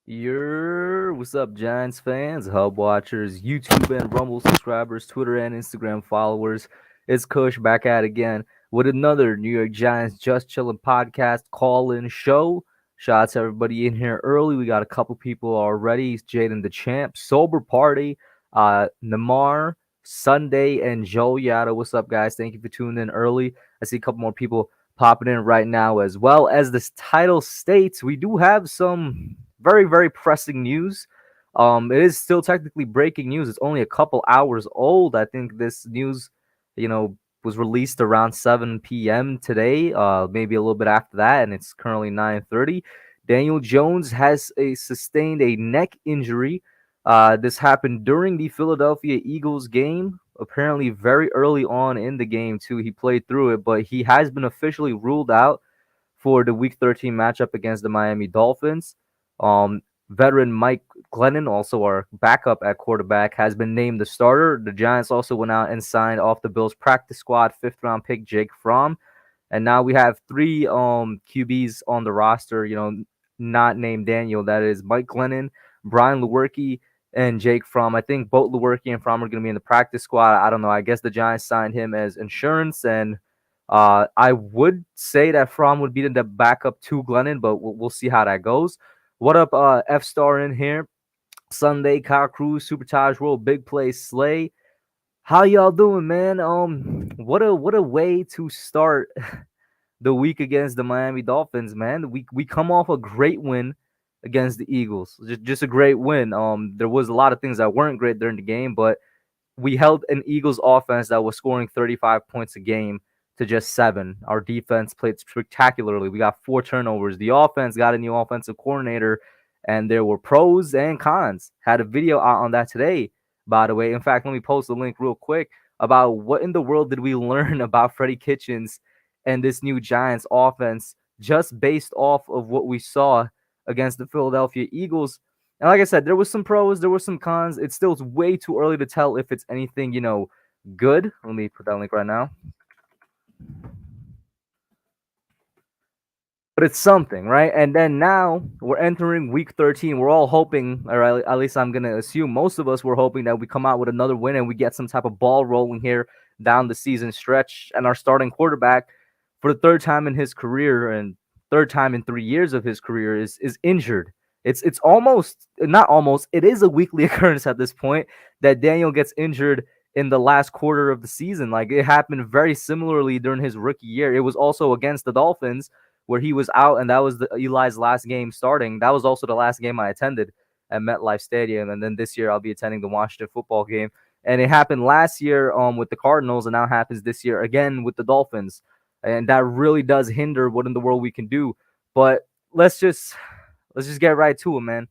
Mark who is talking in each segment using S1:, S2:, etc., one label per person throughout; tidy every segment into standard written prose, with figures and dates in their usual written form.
S1: What's up, Giants fans, Hub watchers, YouTube and Rumble subscribers, Twitter and Instagram followers? It's Kush back at it again with another New York Giants Just Chillin podcast call-in show. Shout out to everybody in here early. We got a couple people already. It's Jaden the Champ, Sober Party, Namar, Sunday, and Joe Yada. What's up, guys? Thank you for tuning in early. I see a couple more people popping in right now as well. As this title states, we do have some very, very pressing news. It is still technically breaking news. It's only a couple hours old. I think this news, was released around 7 p.m. today, maybe a little bit after that, and it's currently 9:30. Daniel Jones has sustained a neck injury. This happened during the Philadelphia Eagles game, apparently very early on in the game, too. He played through it, but he has been officially ruled out for the Week 13 matchup against the Miami Dolphins. Veteran Mike Glennon, also our backup at quarterback, has been named the starter. The Giants also went out and signed off the Bills practice squad fifth-round pick Jake Fromm. And now we have three QBs on the roster, not named Daniel. That is Mike Glennon, Brian Lewerke, and Jake Fromm. I think both Lewerke and Fromm are going to be in the practice squad. I don't know. I guess the Giants signed him as insurance, and I would say that Fromm would be the backup to Glennon, but we'll see how that goes. What up, F Star in here? Sunday, Kyle Cruz, Super Taj Roll, Big Play Slay. How y'all doing, man? What a way to start the week against the Miami Dolphins, man. We come off a great win against the Eagles. Just a great win. There was a lot of things that weren't great during the game, but we held an Eagles offense that was scoring 35 points a game to just 7. Our defense played spectacularly. We got 4 turnovers. The offense got a new offensive coordinator, and there were pros and cons. Had a video out on that today, by the way. In fact, let me post the link real quick about what in the world did we learn about Freddie Kitchens and this new Giants offense just based off of what we saw against the Philadelphia Eagles. And like I said, there was some pros, there were some cons. It's still way too early to tell if it's anything, good. Let me put that link right now. But it's something, right? And then now we're entering week 13. We're all hoping, or at least I'm going to assume most of us were hoping that we come out with another win and we get some type of ball rolling here down the season stretch. And our starting quarterback, for the third time in his career and third time in 3 years of his career, is injured. It's almost, not almost, it is a weekly occurrence at this point that Daniel gets injured in the last quarter of the season. Like, it happened very similarly during his rookie year. It was also against the Dolphins, where he was out, and that was Eli's last game starting. That was also the last game I attended at MetLife Stadium, and then this year I'll be attending the Washington football game. And it happened last year with the Cardinals, and now happens this year again with the Dolphins. And that really does hinder what in the world we can do. But let's just get right to it, man.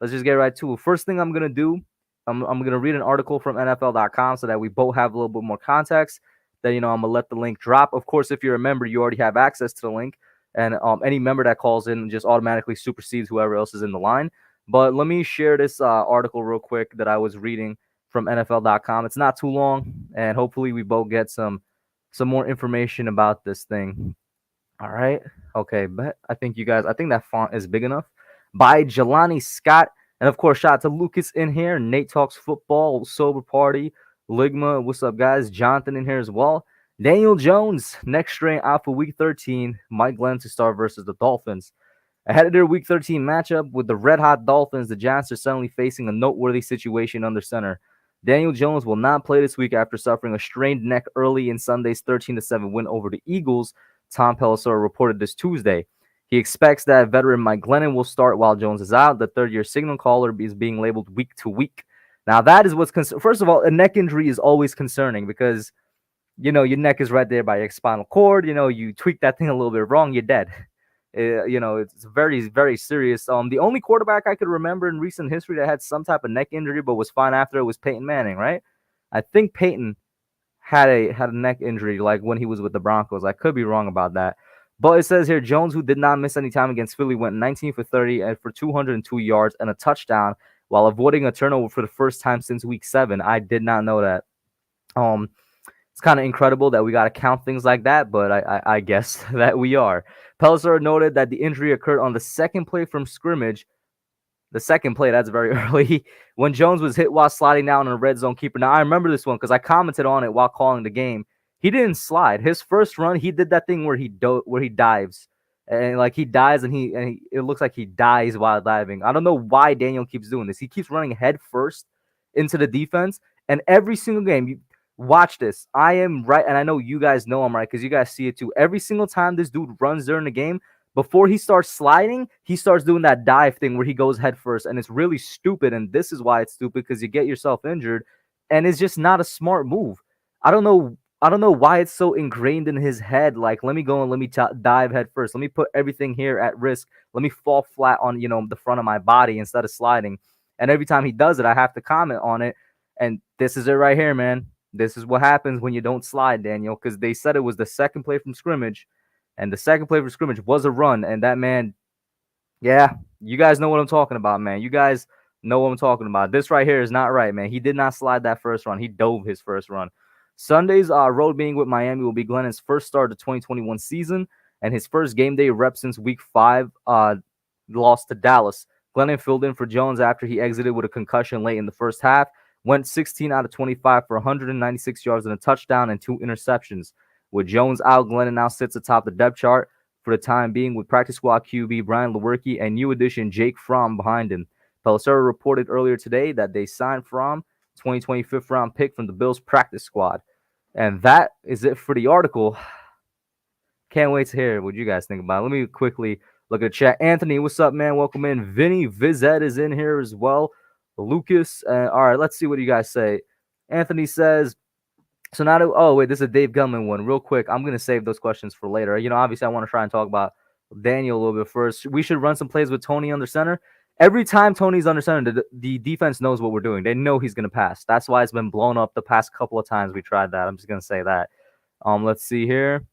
S1: Let's just get right to it. First thing I'm gonna do, I'm gonna read an article from NFL.com so that we both have a little bit more context. Then I'm gonna let the link drop. Of course, if you're a member, you already have access to the link. And any member that calls in just automatically supersedes whoever else is in the line. But let me share this article real quick that I was reading from NFL.com. It's not too long, and hopefully we both get some more information about this thing. All right. Okay, but I think that font is big enough. By Jelani Scott. And, of course, shout out to Lucas in here. Nate Talks Football, Sober Party, Ligma. What's up, guys? Jonathan in here as well. Daniel Jones, next strain out for Week 13. Mike Glenn to start versus the Dolphins. Ahead of their Week 13 matchup with the red-hot Dolphins, the Giants are suddenly facing a noteworthy situation under center. Daniel Jones will not play this week after suffering a strained neck early in Sunday's 13-7 win over the Eagles. Tom Pelissero reported this Tuesday. He expects that veteran Mike Glennon will start while Jones is out. The third-year signal caller is being labeled week to week. Now, that is what's first of all, a neck injury is always concerning because your neck is right there by your spinal cord. You tweak that thing a little bit wrong, you're dead. It's very, very serious. The only quarterback I could remember in recent history that had some type of neck injury but was fine after it was Peyton Manning, right? I think Peyton had a neck injury like when he was with the Broncos. I could be wrong about that. But it says here, Jones, who did not miss any time against Philly, went 19 for 30 and for 202 yards and a touchdown while avoiding a turnover for the first time since week 7. I did not know that. It's kind of incredible that we got to count things like that, but I guess that we are. Pelissero noted that the injury occurred on the second play from scrimmage The second play, that's very early. When Jones was hit while sliding down on a red zone keeper. Now, I remember this one because I commented on it while calling the game. He didn't slide. His first run, he did that thing where he dives. And like he dives and it looks like he dies while diving. I don't know why Daniel keeps doing this. He keeps running head first into the defense. And every single game, you watch this. I am right, and I know you guys know I'm right because you guys see it too. Every single time this dude runs during the game, before he starts sliding, he starts doing that dive thing where he goes head first, and it's really stupid. And this is why it's stupid because you get yourself injured, and it's just not a smart move. I don't know. I don't know why it's so ingrained in his head. Like, let me go and let me dive head first. Let me put everything here at risk. Let me fall flat on the front of my body instead of sliding. And every time he does it, I have to comment on it. And this is it right here, man. This is what happens when you don't slide, Daniel, because they said it was the second play from scrimmage, and the second play from scrimmage was a run, and that man, yeah, you guys know what I'm talking about, man. You guys know what I'm talking about. This right here is not right, man. He did not slide that first run. He dove his first run. Sunday's road meeting with Miami will be Glennon's first start of the 2021 season, and his first game day rep since week 5 loss to Dallas. Glennon filled in for Jones after he exited with a concussion late in the first half. Went 16 out of 25 for 196 yards and a touchdown and 2 interceptions. With Jones out, Glennon now sits atop the depth chart for the time being with practice squad QB Brian Lewerke and new addition Jake Fromm behind him. Pelissero reported earlier today that they signed Fromm, 2025th round pick from the Bills practice squad. And that is it for the article. Can't wait to hear what you guys think about it. Let me quickly look at the chat. Anthony, what's up, man? Welcome in. Vinny Vizet is in here as well. Lucas. All right, let's see what you guys say. Anthony says, so now, this is a Dave Gellman one. Real quick, I'm going to save those questions for later. Obviously, I want to try and talk about Daniel a little bit first. We should run some plays with Tony under center. Every time Tony's under center, the defense knows what we're doing. They know he's going to pass. That's why it's been blown up the past couple of times we tried that. I'm just going to say that. Let's see here.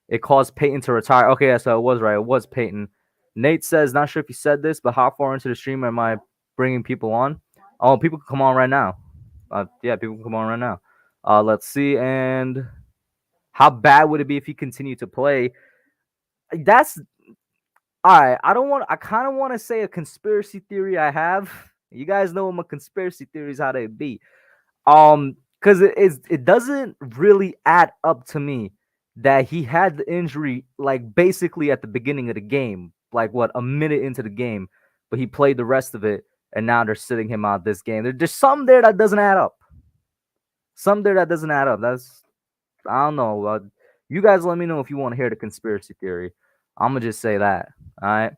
S1: It caused Peyton to retire. Okay, yeah, so it was right. It was Peyton. Nate says, not sure if you said this, but how far into the stream am I bringing people on? Oh, people can come on right now. People can come on right now. Let's see. And how bad would it be if he continued to play? That's all right. I kind of want to say a conspiracy theory I have. You guys know what my conspiracy theories how they be. Because it doesn't really add up to me that he had the injury like basically at the beginning of the game, like a minute into the game, but he played the rest of it. And now they're sitting him out this game. There's something there that doesn't add up. That's, I don't know. You guys let me know if you want to hear the conspiracy theory. I'm going to just say that. All right.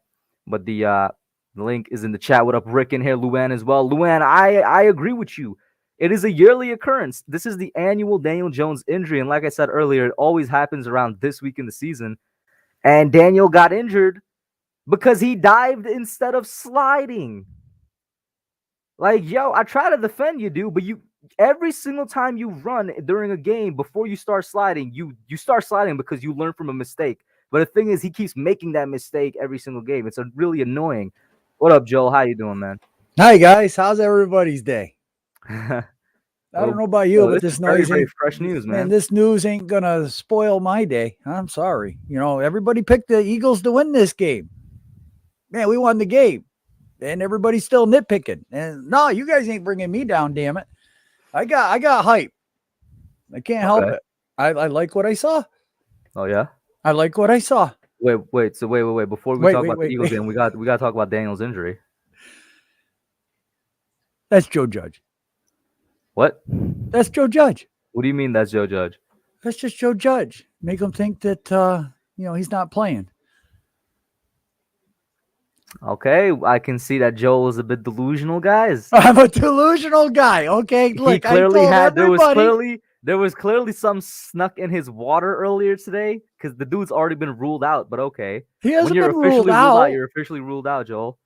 S1: But the link is in the chat. What up, Rick in here? Luann as well. Luann, I agree with you. It is a yearly occurrence. This is the annual Daniel Jones injury. And like I said earlier, it always happens around this week in the season. And Daniel got injured because he dived instead of sliding. Like, yo, I try to defend you, dude, but every single time you run during a game before you start sliding, you start sliding because you learn from a mistake. But the thing is, he keeps making that mistake every single game. It's really annoying. What up, Joel? How you doing, man?
S2: Hi, guys. How's everybody's day? I don't know about you, but this noise
S1: very fresh news, man.
S2: This news ain't gonna spoil my day. I'm sorry. Everybody picked the Eagles to win this game. Man, we won the game. And everybody's still nitpicking. And no, you guys ain't bringing me down, damn it. I got hype. I can't help it. I like what I saw.
S1: Oh yeah?
S2: I like what I saw.
S1: Wait. So wait. Before we talk about the Eagles game, we got to talk about Daniel's injury.
S2: That's Joe Judge.
S1: What?
S2: That's Joe Judge.
S1: What do you mean that's Joe Judge?
S2: That's just Joe Judge. Make him think that he's not playing.
S1: Okay, I can see that Joel is a bit delusional, guys.
S2: I'm a delusional guy. Okay, look,
S1: he clearly there was clearly some snuck in his water earlier today because the dude's already been ruled out. But okay,
S2: he hasn't been ruled out.
S1: You're officially ruled out, Joel.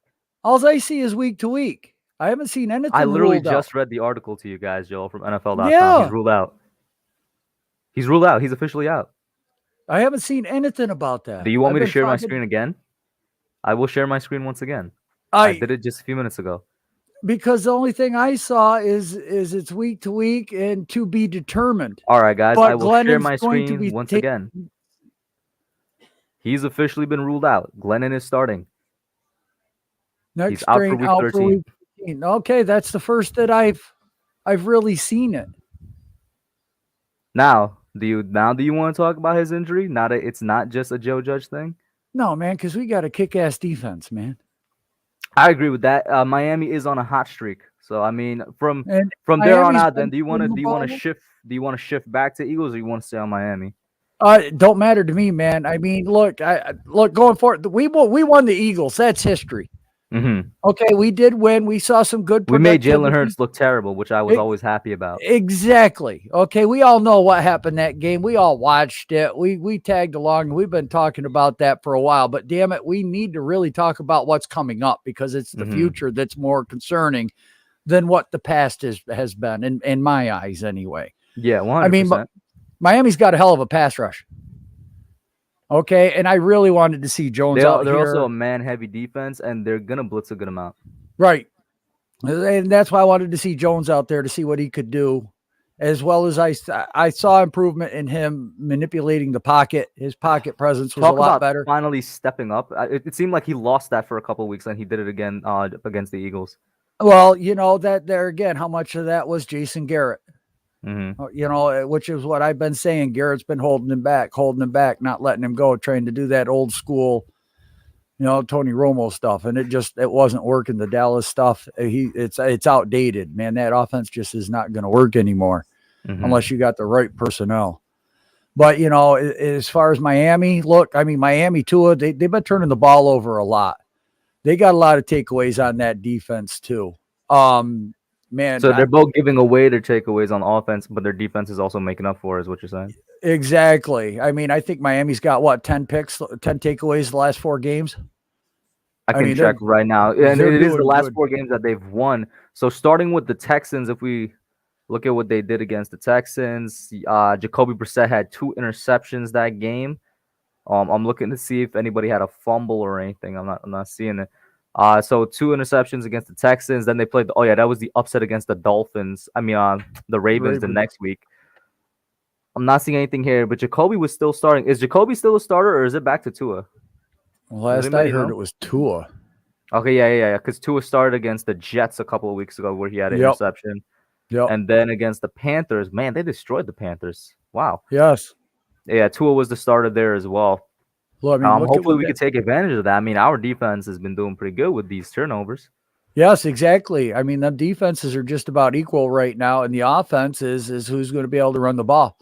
S2: All I see is week to week. I haven't seen anything.
S1: I literally just read the article to you guys, Joel, from NFL.com.
S2: Yeah.
S1: He's ruled out. He's ruled out. He's officially out.
S2: I haven't seen anything about that.
S1: Do you want me to share my screen again? I will share my screen once again. I did it just a few minutes ago.
S2: Because the only thing I saw is it's week to week and to be determined.
S1: All right, guys. I will share my screen once again. He's officially been ruled out. Glennon is starting.
S2: Neck
S1: He's out for
S2: strain
S1: week
S2: out for
S1: 13.
S2: week 15. Okay, that's the first that I've really seen it.
S1: Now, do you want to talk about his injury? Now that it's not just a Joe Judge thing?
S2: No, man, because we got a kick-ass defense, man.
S1: I agree with that. Miami is on a hot streak. So I mean, from
S2: And
S1: from there on
S2: Miami's
S1: out, then
S2: been throwing the
S1: do you want to
S2: ball.
S1: shift back to Eagles, or you want to stay on Miami?
S2: Don't matter to me, man. I mean, look, look going forward. We won the Eagles. That's history.
S1: Mm-hmm.
S2: Okay, we did win. We saw some good
S1: We made Jalen
S2: productivity.
S1: Hurts look terrible, which I was always happy about.
S2: Exactly. Okay, we all know what happened that game. We all watched it. We tagged along. We've been talking about that for a while. But damn it, we need to really talk about what's coming up because it's the future that's more concerning than what the past has been in my eyes, anyway.
S1: Yeah, 100%.
S2: I mean, Miami's got a hell of a pass rush. Okay, and I really wanted to see Jones out
S1: they're
S2: here.
S1: also a man-heavy defense, and they're gonna blitz a good amount.
S2: Right. And that's why I wanted to see Jones out there to see what he could do, as well as I saw improvement in him manipulating the pocket. His pocket presence was a lot better.
S1: Finally stepping up. It seemed like he lost that for a couple of weeks, and he did it again against the Eagles.
S2: Well, you know, that there again, how much of that was Jason Garrett?
S1: Mm-hmm.
S2: You know, which is what I've been saying. Garrett's been holding him back, not letting him go, trying to do that old school, you know, Tony Romo stuff, and it wasn't working. The Dallas stuff, it's outdated, man. That offense just is not going to work anymore unless you got the right personnel. But you know, as far as Miami, look, I mean, Miami Tua, they've been turning the ball over a lot. They got a lot of takeaways on that defense too. Man,
S1: so they're both giving away their takeaways on offense, but their defense is also making up for it, is what you're saying?
S2: Exactly. I mean, I think Miami's got what, 10 takeaways the last 4 games.
S1: I can check right now, and it is the last 4 games that they've won. So starting with the Texans, if we look at what they did against the Texans, Jacoby Brissett had 2 interceptions that game. I'm looking to see if anybody had a fumble or anything. I'm not seeing it. So 2 interceptions against the Texans. Then they played. That was the upset against the Dolphins. I mean, the Ravens the next week. I'm not seeing anything here, but Jacoby was still starting. Is Jacoby still a starter, or is it back to Tua?
S2: Last I heard, it was Tua.
S1: Okay, yeah. Because Tua started against the Jets a couple of weeks ago, where he had an interception.
S2: Yep.
S1: And then against the Panthers, man, they destroyed the Panthers. Wow.
S2: Yes.
S1: Yeah, Tua was the starter there as well.
S2: Well, I mean,
S1: hopefully we can take advantage of that. I mean, our defense has been doing pretty good with these turnovers.
S2: Yes, exactly. I mean, the defenses are just about equal right now, and the offense is who's going to be able to run the ball.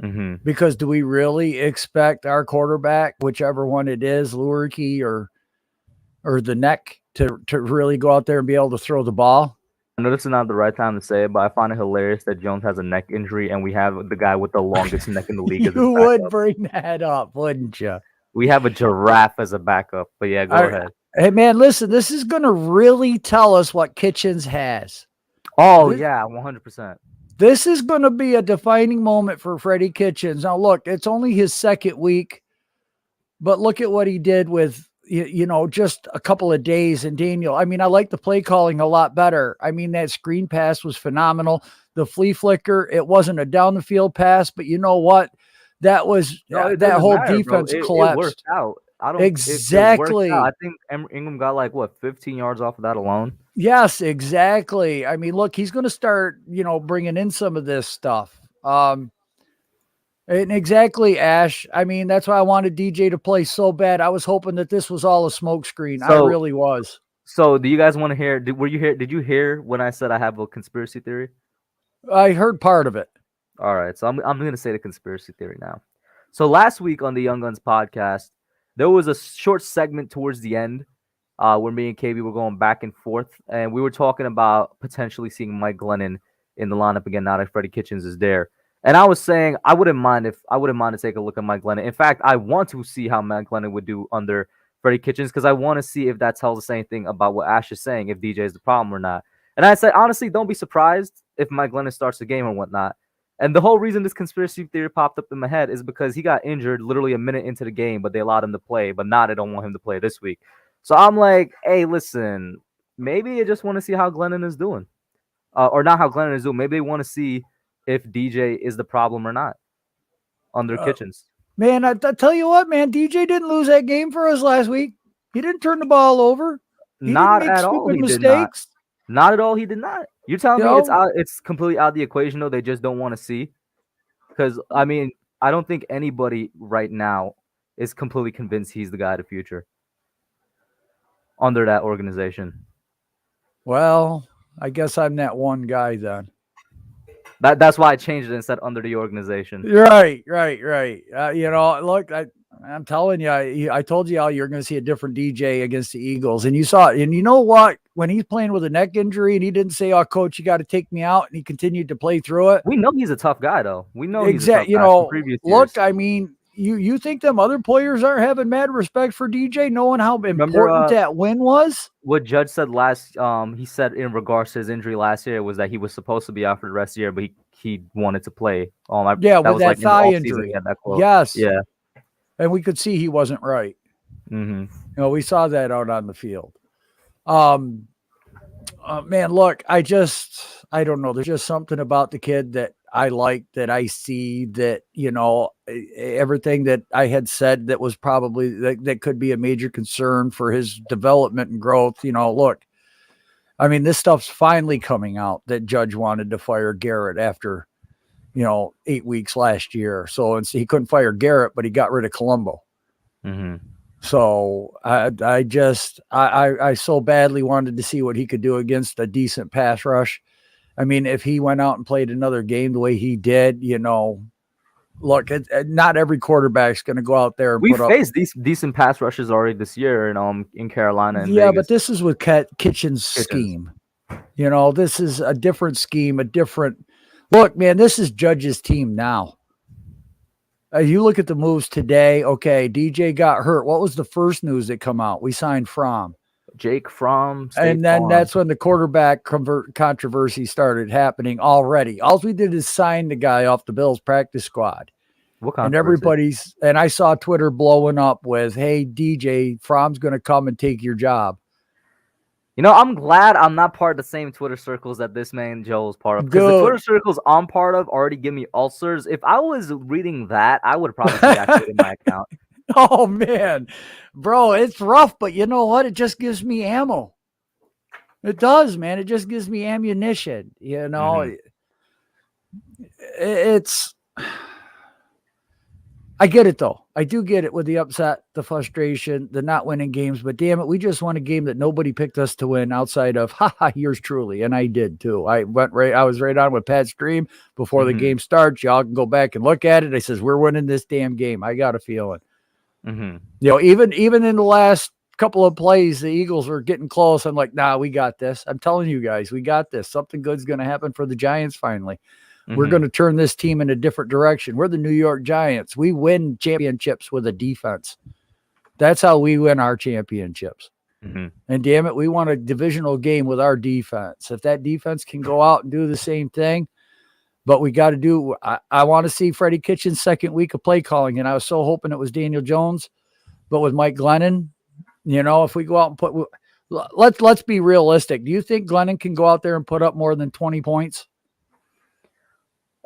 S1: Mm-hmm.
S2: Because do we really expect our quarterback, whichever one it is, Lurkey or the neck, to really go out there and be able to throw the ball?
S1: I know this is not the right time to say it, but I find it hilarious that Jones has a neck injury and we have the guy with the longest neck in the league.
S2: You would bring that up, wouldn't you?
S1: We have a giraffe as a backup, but yeah, go ahead.
S2: Hey, man, listen, this is going to really tell us what Kitchens has.
S1: Oh, yeah, 100%.
S2: This is going to be a defining moment for Freddie Kitchens. Now, look, it's only his 2nd week, but look at what he did with, you know, just a couple of days. And Daniel, I mean, I like the play calling a lot better. I mean, that screen pass was phenomenal. The flea flicker, it wasn't a down the field pass, but you know what? That was that whole defense collapsed.
S1: It worked out.
S2: Exactly.
S1: It worked out. I think Ingram got like 15 yards off of that alone.
S2: Yes, exactly. I mean, look, he's going to start, you know, bringing in some of this stuff. And exactly, Ash. I mean, that's why I wanted DJ to play so bad. I was hoping that this was all a smokescreen. I really was.
S1: So, do you guys want to hear? Did you hear when I said I have a conspiracy theory?
S2: I heard part of it.
S1: All right, so I'm going to say the conspiracy theory now. So last week on the Young Guns podcast, there was a short segment towards the end where me and KB were going back and forth, and we were talking about potentially seeing Mike Glennon in the lineup again now that Freddie Kitchens is there. And I was saying I wouldn't mind to take a look at Mike Glennon. In fact, I want to see how Mike Glennon would do under Freddie Kitchens because I want to see if that tells us anything about what Ash is saying, if DJ is the problem or not. And I said, honestly, don't be surprised if Mike Glennon starts the game or whatnot. And the whole reason this conspiracy theory popped up in my head is because he got injured literally a minute into the game, but they allowed him to play. But now they don't want him to play this week. So I'm like, hey, listen, maybe I just want to see how Glennon is doing. Or not how Glennon is doing. Maybe they want to see if DJ is the problem or not under Kitchens.
S2: Man, I tell you what, man, DJ didn't lose that game for us last week. He didn't turn the ball over. He didn't
S1: Not
S2: make
S1: at all.
S2: stupid
S1: He did not.
S2: mistakes.
S1: Not at all. He did not. You're telling
S2: You
S1: me it's
S2: know,
S1: out? It's completely out of the equation, though. They just don't want to see. Because I mean, I don't think anybody right now is completely convinced he's the guy of the future under that organization.
S2: well, I guess I'm that one guy then.
S1: That's why I changed it and said under the organization.
S2: Right. Look, I'm telling you, I told you how you're going to see a different DJ against the Eagles, and you saw it. And you know what? When he's playing with a neck injury, and he didn't say, "Oh, coach, you got to take me out," and he continued to play through it.
S1: We know he's a tough guy, though. We know he's a tough
S2: Exactly.
S1: guy from previous years.
S2: Look, I mean, you think them other players aren't having mad respect for DJ, knowing how important that win was?
S1: What Judge said last, he said in regards to his injury last year was that he was supposed to be out for the rest of the year, but he wanted to play.
S2: Yeah,
S1: that
S2: with
S1: was
S2: that
S1: like
S2: thigh
S1: in the
S2: injury.
S1: He had that quote.
S2: Yes.
S1: Yeah.
S2: And we could see he wasn't right.
S1: Mm-hmm.
S2: We saw that out on the field. Man, look, I don't know. There's just something about the kid that I like, that I see, that, everything that I had said that was probably that could be a major concern for his development and growth. Look, I mean, this stuff's finally coming out that Judge wanted to fire Garrett after, 8 weeks last year. So he couldn't fire Garrett, but he got rid of Colombo.
S1: Mm-hmm.
S2: So I so badly wanted to see what he could do against a decent pass rush. I mean, if he went out and played another game the way he did, look, not every quarterback's going to go out there and
S1: we faced these decent pass rushes already this year in Carolina and Vegas.
S2: But this is with Kitchen's scheme. This is a different scheme, look, man, this is Judge's team now. You look at the moves today. Okay, DJ got hurt. What was the first news that come out? We signed
S1: Jake Fromm.
S2: And then that's when the quarterback controversy started happening already. All we did is sign the guy off the Bills practice squad. And I saw Twitter blowing up with, "Hey, DJ, Fromm's going to come and take your job."
S1: I'm glad I'm not part of the same Twitter circles that this man Joe is part of. Because the Twitter circles I'm part of already give me ulcers. If I was reading that, I would probably deactivate my account.
S2: Oh, man. Bro, it's rough, but you know what? It just gives me ammo. It does, man. It just gives me ammunition.
S1: Mm-hmm.
S2: It's... I get it, though. I do get it with the upset, the frustration, the not winning games. But damn it, we just won a game that nobody picked us to win outside of yours truly, and I did too. I was right on with Pat's stream before the game starts. Y'all can go back and look at it. I says we're winning this damn game. I got a feeling.
S1: Mm-hmm.
S2: Even in the last couple of plays, the Eagles were getting close. I'm like, nah, we got this. I'm telling you guys, we got this. Something good's going to happen for the Giants finally. We're going to turn this team in a different direction. We're the New York Giants. We win championships with a defense. That's how we win our championships.
S1: Mm-hmm.
S2: And damn it, we won a divisional game with our defense. If that defense can go out and do the same thing, but we got to do, I want to see Freddie Kitchen's second week of play calling. And I was so hoping it was Daniel Jones, but with Mike Glennon, if we go out and let's be realistic. Do you think Glennon can go out there and put up more than 20 points?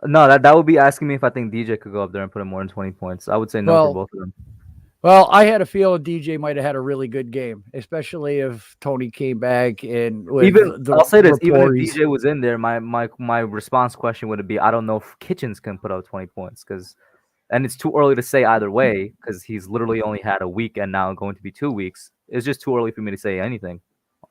S1: No, that would be asking me if I think DJ could go up there and put in more than 20 points. I would say no for both of them.
S2: Well, I had a feeling DJ might have had a really good game, especially if Tony came back and
S1: I'll say this: even if DJ was in there, my response question would be, I don't know if Kitchens can put up 20 points and it's too early to say either way because he's literally only had a week and now going to be 2 weeks. It's just too early for me to say anything.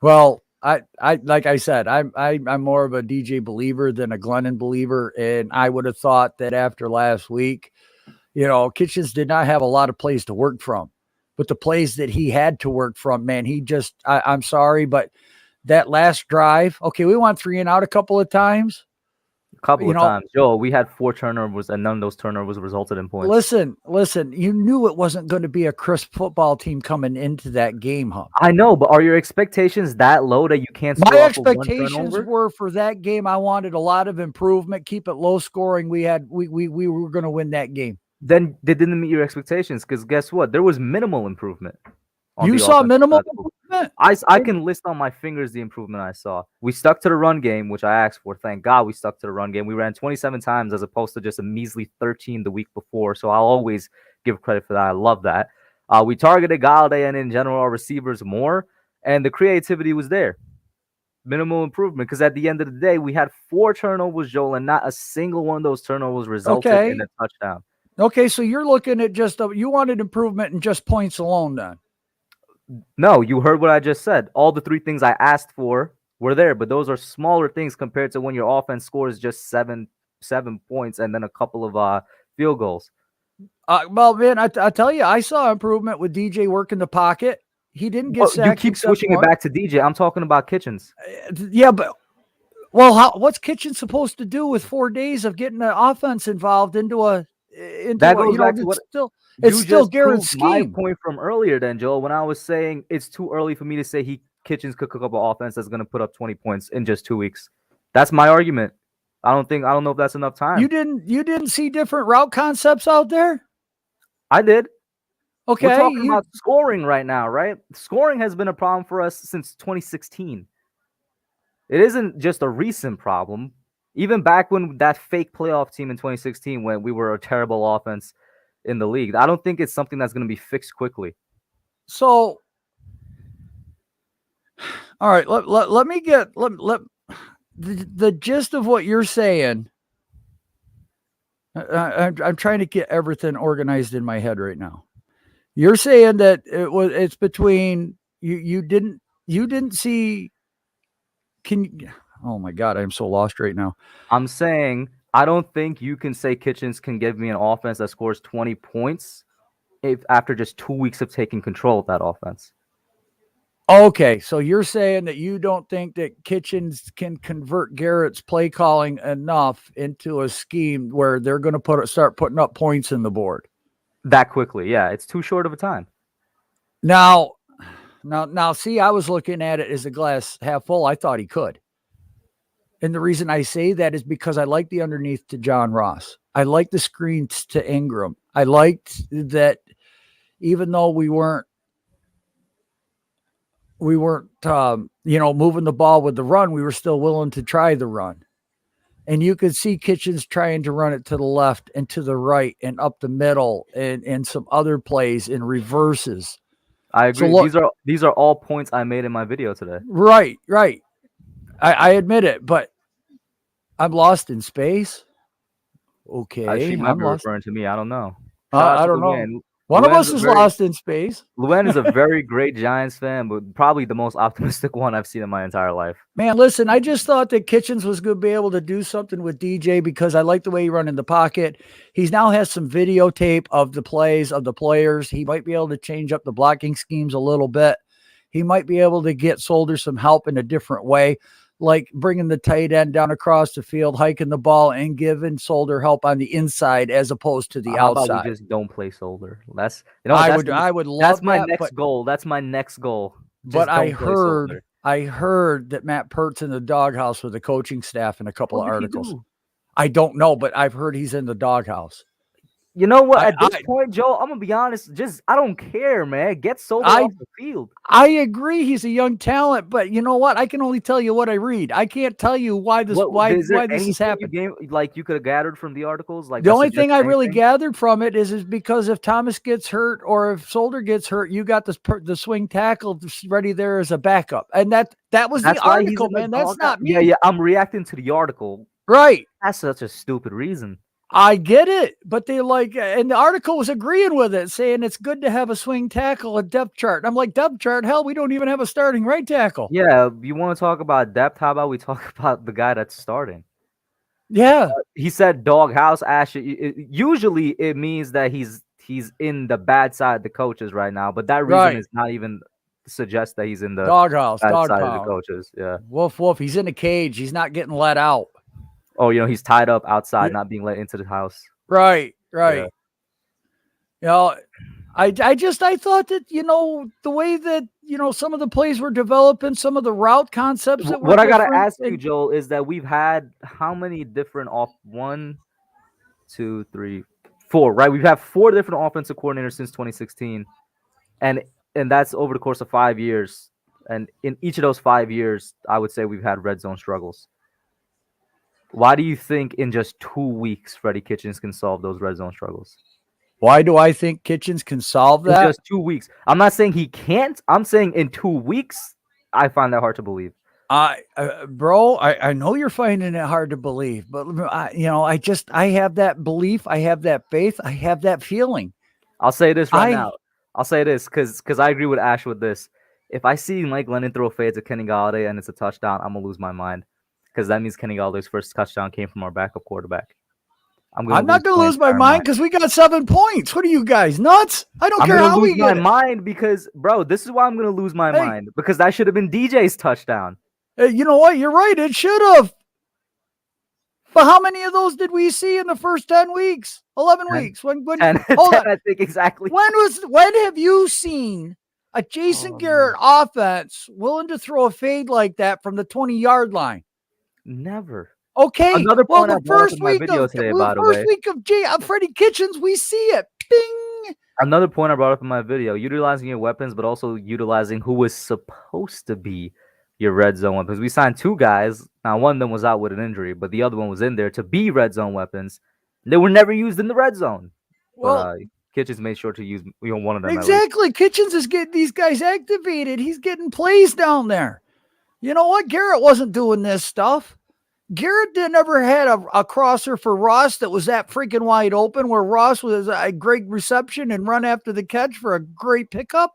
S2: Well, I like I said, I'm more of a DJ believer than a Glennon believer, and I would have thought that after last week, Kitchens did not have a lot of plays to work from, but the plays that he had to work from, man, I'm sorry, but that last drive, okay, we went 3 and out a couple of times.
S1: Times. Joe, we had 4 turnovers and none of those turnovers resulted in points.
S2: Listen, you knew it wasn't going to be a crisp football team coming into that game, huh?
S1: I know, but are your expectations that low that you can't score?
S2: My expectations were for that game, I wanted a lot of improvement, keep it low scoring. We were going to win that game.
S1: Then they didn't meet your expectations because guess what? There was minimal improvement.
S2: You saw minimal improvement?
S1: I can list on my fingers the improvement I saw. We stuck to the run game, which I asked for. Thank God we stuck to the run game. We ran 27 times as opposed to just a measly 13 the week before. So I'll always give credit for that. I love that. We targeted Galladay and in general our receivers more. and the creativity was there. Minimal improvement, because at the end of the day, we had 4 turnovers, Joel, and not a single one of those turnovers resulted in
S2: Okay.
S1: a touchdown.
S2: Okay, so you're looking at just you wanted improvement in just points alone then.
S1: No, you heard what I just said. All the 3 things I asked for were there, but those are smaller things compared to when your offense scores just 7 points and then a couple of field goals.
S2: Well, man, I tell you, I saw improvement with DJ working the pocket. He didn't get sacked.
S1: You keep switching it back to DJ. I'm talking about Kitchens.
S2: Yeah, but what's Kitchens supposed to do with 4 days of getting the offense involved into
S1: that goes back to what
S2: it's still Garrett's scheme.
S1: My point from earlier, then, Joel, when I was saying it's too early for me to say Kitchens could cook up an offense that's going to put up 20 points in just 2 weeks. That's my argument. I don't know if that's enough time.
S2: You didn't see different route concepts out there?
S1: I did.
S2: Okay.
S1: We're talking about scoring right now, right? Scoring has been a problem for us since 2016. It isn't just a recent problem. Even back when that fake playoff team in 2016, when we were a terrible offense in the league, I don't think it's something that's going to be fixed quickly.
S2: So, all right, let me get the gist of what you're saying. I'm trying to get everything organized in my head right now. You're saying that it's between you didn't see. Oh my God, I'm so lost right now.
S1: I'm saying I don't think you can say Kitchens can give me an offense that scores 20 points after just 2 weeks of taking control of that offense.
S2: Okay, so you're saying that you don't think that Kitchens can convert Garrett's play calling enough into a scheme where they're going to start putting up points in the board
S1: that quickly. Yeah, it's too short of a time.
S2: Now, see, I was looking at it as a glass half full. I thought he could. And the reason I say that is because I like the underneath to John Ross. I like the screens to Ingram. I liked that even though we weren't, moving the ball with the run, we were still willing to try the run. And you could see Kitchens trying to run it to the left and to the right and up the middle and some other plays in reverses.
S1: I agree. So look, these are all points I made in my video today.
S2: Right. I admit it, but I'm lost in space. Okay.
S1: She might be referring to me. I don't know.
S2: I don't know. One of us is lost in space.
S1: Luen is a very great Giants fan, but probably the most optimistic one I've seen in my entire life.
S2: Man, listen, I just thought that Kitchens was going to be able to do something with DJ because I like the way he run in the pocket. He now has some videotape of the plays of the players. He might be able to change up the blocking schemes a little bit. He might be able to get Solder some help in a different way, like bringing the tight end down across the field, hiking the ball, and giving Solder help on the inside as opposed to the outside.
S1: How about we just don't play Solder?
S2: I would love
S1: that's my next goal. That's my next goal.
S2: But I heard that Matt Pert's in the doghouse with the coaching staff in a couple of articles. I don't know, but I've heard he's in the doghouse.
S1: You know what? At this point, Joe, I'm gonna be honest. I don't care, man. Get Solder off the field.
S2: I agree. He's a young talent, but you know what? I can only tell you what I read. I can't tell you why this is happening.
S1: Like you could have gathered from the articles. Like
S2: the only thing I really gathered from it is because if Thomas gets hurt or if Solder gets hurt, you got the swing tackle ready there as a backup, and that was the article, man. That's not me.
S1: Yeah. I'm reacting to the article.
S2: Right.
S1: That's such a stupid reason.
S2: I get it, but they and the article was agreeing with it, saying it's good to have a swing tackle, a depth chart. I'm like, depth chart? Hell, we don't even have a starting right tackle.
S1: Yeah, you want to talk about depth? How about we talk about the guy that's starting?
S2: Yeah.
S1: He said doghouse. Usually it means that he's in the bad side of the coaches right now, but that reason is not even suggest that he's in the
S2: doghouse,
S1: bad
S2: dog
S1: side
S2: pound.
S1: of the coaches. Yeah.
S2: Woof, woof. He's in a cage. He's not getting let out.
S1: Oh, he's tied up outside, not being let into the house.
S2: Right. Yeah. I thought that, the way that, some of the plays were developing, some of the route concepts.
S1: What I got to ask you, Joel, is that we've had how many different 1, 2, 3, 4, right? We've had 4 different offensive coordinators since 2016. And that's over the course of 5 years. And in each of those 5 years, I would say we've had red zone struggles. Why do you think in just 2 weeks Freddie Kitchens can solve those red zone struggles?
S2: Why do I think Kitchens can solve
S1: In
S2: that?
S1: just 2 weeks. I'm not saying he can't. I'm saying in 2 weeks, I find that hard to believe.
S2: Bro, I know you're finding it hard to believe, but I have that belief, I have that faith, I have that feeling.
S1: I'll say this right
S2: I
S1: now. I'll say this because I agree with Ash with this. If I see Mike Lennon throw a fade to Kenny Galladay and it's a touchdown, I'm gonna lose my mind because that means Kenny Galladay's first touchdown came from our backup quarterback. I'm
S2: not going to lose my
S1: entire
S2: mind because we got 7 points. What are you guys, nuts? I don't
S1: I'm
S2: care
S1: gonna
S2: how
S1: lose
S2: we
S1: my
S2: get it.
S1: mind because, bro, this is why I'm gonna lose my mind because that should have been DJ's touchdown.
S2: Hey, you know what? You're right. It should have. But how many of those did we see in the first 10 weeks? 11
S1: 10.
S2: weeks? When
S1: 10,
S2: hold
S1: 10,
S2: on.
S1: I think exactly.
S2: When have you seen a Jason Garrett offense willing to throw a fade like that from the 20-yard line?
S1: Never.
S2: Okay.
S1: Another point I
S2: the
S1: brought up
S2: first
S1: in my
S2: week
S1: video
S2: of
S1: today,
S2: the
S1: by the
S2: first
S1: way.
S2: week of Freddie Kitchens, we see it. Bing.
S1: Another point I brought up in my video: utilizing your weapons, but also utilizing who was supposed to be your red zone weapons. We signed 2 guys. Now one of them was out with an injury, but the other one was in there to be red zone weapons. They were never used in the red zone.
S2: Well,
S1: But Kitchens made sure to use one of them.
S2: exactly. Kitchens is getting these guys activated. He's getting plays down there. You know what? Garrett wasn't doing this stuff. Garrett never had a crosser for Ross that was that freaking wide open where Ross was a great reception and run after the catch for a great pickup.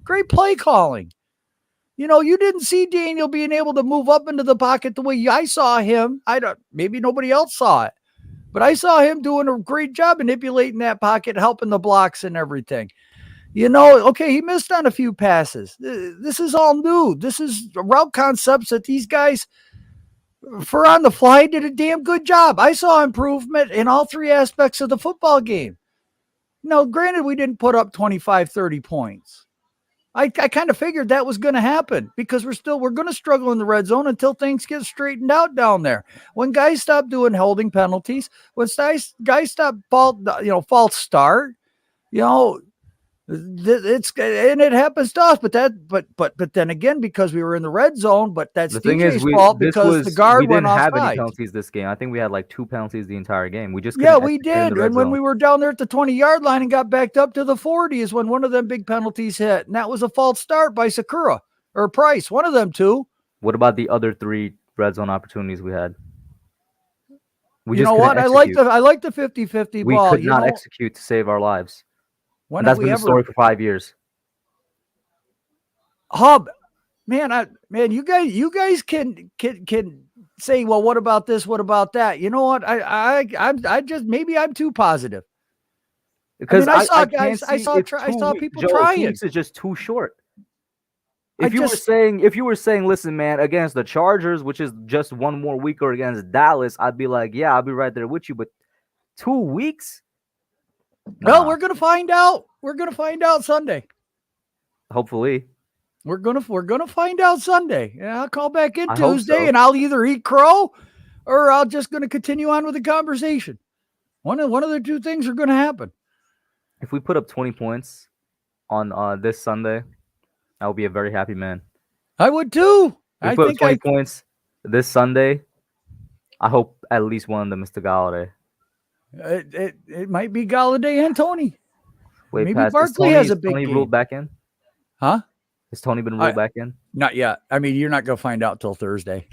S2: Great play calling. You didn't see Daniel being able to move up into the pocket the way I saw him. Maybe nobody else saw it, but I saw him doing a great job manipulating that pocket, helping the blocks and everything. Okay, he missed on a few passes. This is all new. This is route concepts that these guys for on the fly did a damn good job. I saw improvement in all 3 aspects of the football game. Now, granted, we didn't put up 25, 30 points. I kind of figured that was going to happen because we're going to struggle in the red zone until things get straightened out down there. When guys stop doing holding penalties, when guys stop false start, it happens to us. But then again, because we were in the red zone, but that's
S1: The thing is,
S2: DJ's fault because the guard
S1: we
S2: went
S1: didn't have any
S2: offside.
S1: penalties this game. I think we had like 2 penalties the entire game. We just
S2: Yeah,
S1: couldn't
S2: we
S1: execute in
S2: did.
S1: the red
S2: And when
S1: zone.
S2: we were down there at the 20-yard line and got backed up to the 40 is when one of them big penalties hit. And that was a false start by Sakura or Price, one of them 2.
S1: What about the other 3 red zone opportunities we had?
S2: You know what? I like the 50-50
S1: We
S2: ball.
S1: could not execute to save our lives.
S2: When
S1: And that's been the story for 5 years.
S2: Hub, man, you guys can say, well, what about this? What about that? You know what? I just maybe I'm too positive.
S1: Because
S2: I saw guys, I saw people trying.
S1: 2 weeks is just too short. If you were saying, listen, man, against the Chargers, which is just 1 more week, or against Dallas, I'd be like, yeah, I'll be right there with you. But 2 weeks?
S2: Nah. Well, we're gonna find out. We're gonna find out Sunday.
S1: Hopefully.
S2: We're gonna find out Sunday. Yeah, I'll call back in Tuesday,
S1: so.
S2: and I'll either eat crow, or I'll just gonna continue on with the conversation. One of the 2 things are gonna happen.
S1: If we put up 20 points on this Sunday, I would be a very happy man.
S2: I would too.
S1: If we put up 20 points this Sunday, I hope at least one of them is to Galladay.
S2: It might be Galladay and Tony.
S1: Wait,
S2: maybe Barkley has a big
S1: Tony
S2: game.
S1: Ruled back in?
S2: Huh?
S1: Has Tony been ruled back in?
S2: Not yet. I mean, you're not going to find out till Thursday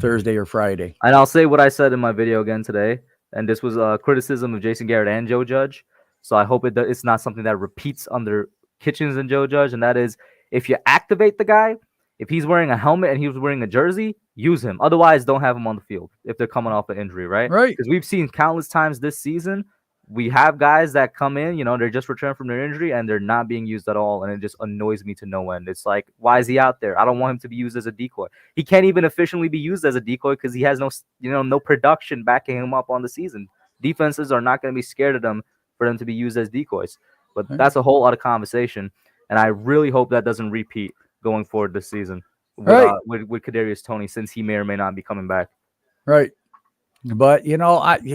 S2: or Friday.
S1: And I'll say what I said in my video again today. And this was a criticism of Jason Garrett and Joe Judge. So I hope it's not something that repeats under Kitchens and Joe Judge. And that is, if you activate the guy, if he's wearing a helmet and he was wearing a jersey, use him. Otherwise, don't have him on the field if they're coming off an injury, right?
S2: Right.
S1: Because we've seen countless times this season, we have guys that come in, they're just returned from their injury and they're not being used at all. And it just annoys me to no end. It's like, why is he out there? I don't want him to be used as a decoy. He can't even efficiently be used as a decoy because he has no production backing him up on the season. Defenses are not going to be scared of them for them to be used as decoys. But that's a whole other conversation. And I really hope that doesn't repeat going forward this season with Kadarius Toney, since he may or may not be coming back.
S2: Right. But, you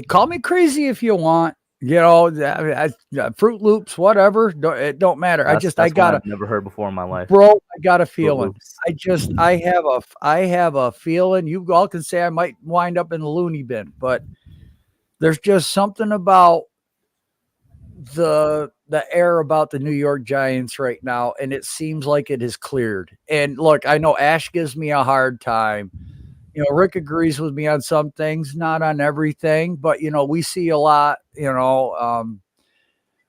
S2: call me crazy if you want. Fruit Loops, whatever. It don't matter.
S1: That's I've never heard before in my life,
S2: bro. I got a feeling. I have a feeling. You all can say I might wind up in the loony bin, but there's just something about the air about the New York Giants right now, and it seems like it has cleared. And look, I know Ash gives me a hard time. Rick agrees with me on some things, not on everything, but we see a lot.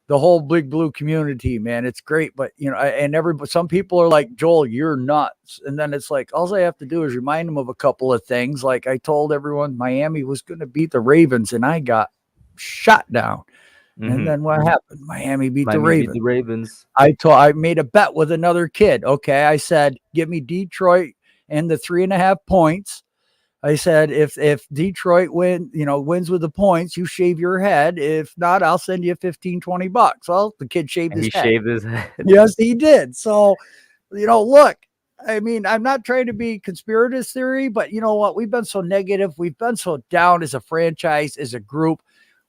S2: The whole Big Blue community, man, it's great. But and some people are like, Joel, you're nuts. And then it's like, all I have to do is remind them of a couple of things. Like I told everyone Miami was going to beat the Ravens, and I got shot down. And then what happened? Miami beat the Ravens. I made a bet with another kid. Okay, I said, give me Detroit and the 3.5 points. I said, if Detroit wins with the points, you shave your head. If not, I'll send you $15-20. Well, the kid shaved his head. He shaved his head. Yes, he did. So, look, I mean, I'm not trying to be conspiracy theory, but you know what? We've been so negative. We've been so down as a franchise, as a group.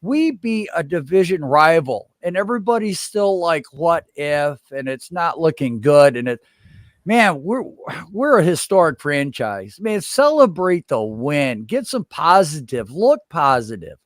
S2: We beat a division rival, and everybody's still like, what if? And it's not looking good. And man, we're a historic franchise. Man, celebrate the win. Get some positive. Look positive.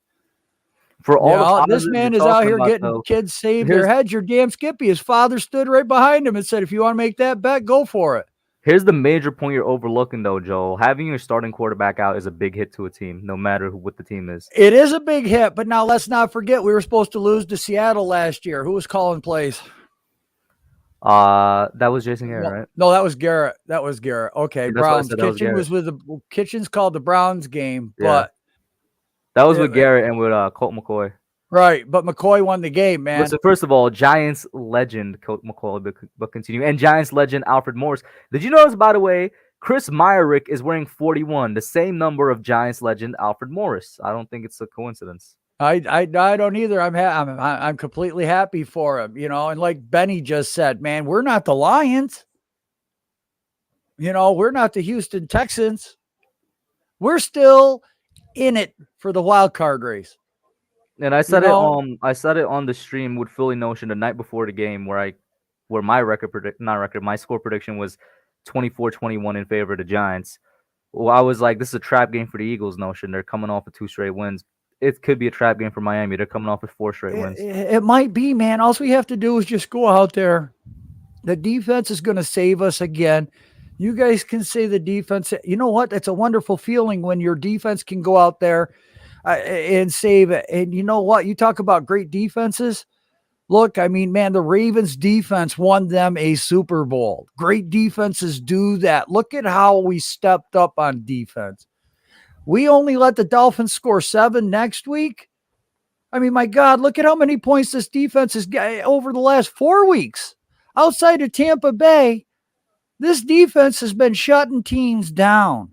S1: For all
S2: this man is out here getting kids save their heads. Your damn Skippy. His father stood right behind him and said, if you want to make that bet, go for it.
S1: Here's the major point you're overlooking, though, Joel. Having your starting quarterback out is a big hit to a team, no matter what the team is.
S2: It is a big hit, but now let's not forget we were supposed to lose to Seattle last year. Who was calling plays?
S1: That was Jason Garrett, right?
S2: No, that was Garrett. Okay, yeah, Browns. Kitchens called the Browns game, but
S1: that was with Garrett and with Colt McCoy.
S2: Right, but McCoy won the game, man.
S1: Listen, first of all, Giants legend Colt McCoy, but continue, and Giants legend Alfred Morris. Did you notice, by the way, Chris Myrick is wearing 41, the same number of Giants legend Alfred Morris? I don't think it's a coincidence.
S2: I don't either. I'm completely happy for him, and like Benny just said, man, we're not the Lions. We're not the Houston Texans. We're still in it for the wild card race.
S1: And I said it on the stream with Philly Notion the night before the game where my score prediction was 24-21 in favor of the Giants. Well, I was like, this is a trap game for the Eagles, Notion. They're coming off of 2 straight wins. It could be a trap game for Miami. They're coming off of 4 straight wins.
S2: It might be, man. All we have to do is just go out there. The defense is going to save us again. You guys can say the defense. You know what? It's a wonderful feeling when your defense can go out there and save it. And you know what? You talk about great defenses. Look, I mean, man, the Ravens defense won them a Super Bowl. Great defenses do that. Look at how we stepped up on defense. We only let the Dolphins score 7 next week. I mean, my God, look at how many points this defense has got over the last 4 weeks. Outside of Tampa Bay, this defense has been shutting teams down.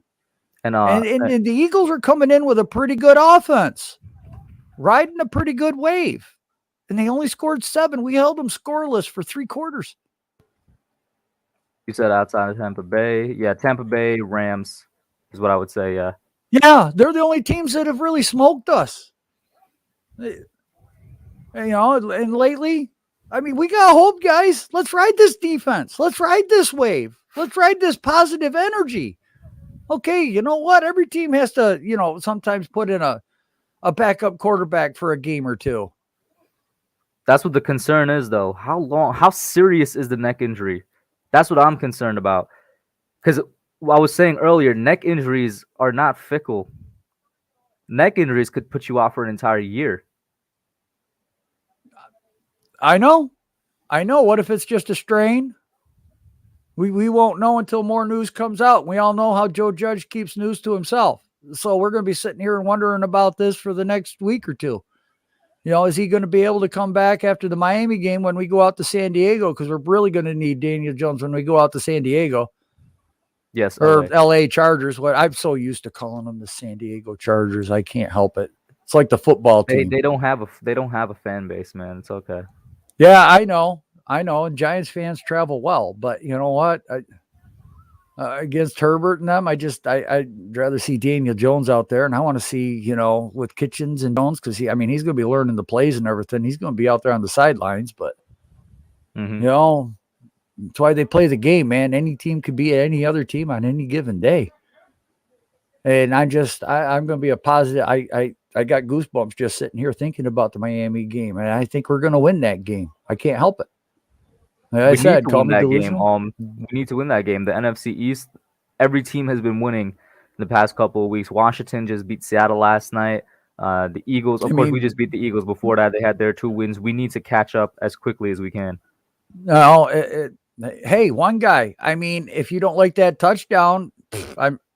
S2: And the Eagles are coming in with a pretty good offense, riding a pretty good wave. And they only scored 7. We held them scoreless for 3 quarters.
S1: You said outside of Tampa Bay. Yeah, Tampa Bay, Rams is what I would say, yeah.
S2: Yeah, they're the only teams that have really smoked us. And lately, I mean, we got hope, guys. Let's ride this defense. Let's ride this wave. Let's ride this positive energy. Okay, you know what? Every team has to, sometimes put in a backup quarterback for a game or 2.
S1: That's what the concern is, though. How serious is the neck injury? That's what I'm concerned about. Because I was saying earlier, neck injuries are not fickle. Neck injuries could put you out for an entire year.
S2: I know. What if it's just a strain? We won't know until more news comes out. We all know how Joe Judge keeps news to himself. So we're going to be sitting here and wondering about this for the next week or 2. Is he going to be able to come back after the Miami game when we go out to San Diego? Because we're really going to need Daniel Jones when we go out to San Diego.
S1: Yes.
S2: Or LA Chargers. What I'm so used to calling them the San Diego Chargers. I can't help it. It's like the football team.
S1: They don't have a fan base, man. It's okay.
S2: Yeah, I know. And Giants fans travel well, but you know what? Against Herbert and them, I'd rather see Daniel Jones out there, and I want to see, with Kitchens and Jones, because he's going to be learning the plays and everything. He's going to be out there on the sidelines, but that's why they play the game, man. Any team could be any other team on any given day. And I'm going to be a positive. I got goosebumps just sitting here thinking about the Miami game, and I think we're going to win that game. I can't help it. Like I
S1: We need
S2: said,
S1: to
S2: call
S1: win
S2: me
S1: that game.
S2: delusional.
S1: We need to win that game. The NFC East, every team has been winning in the past couple of weeks. Washington just beat Seattle last night. The Eagles, of course, we just beat the Eagles. Before that, they had their 2 wins. We need to catch up as quickly as we can.
S2: No, hey, one guy. I mean, if you don't like that touchdown,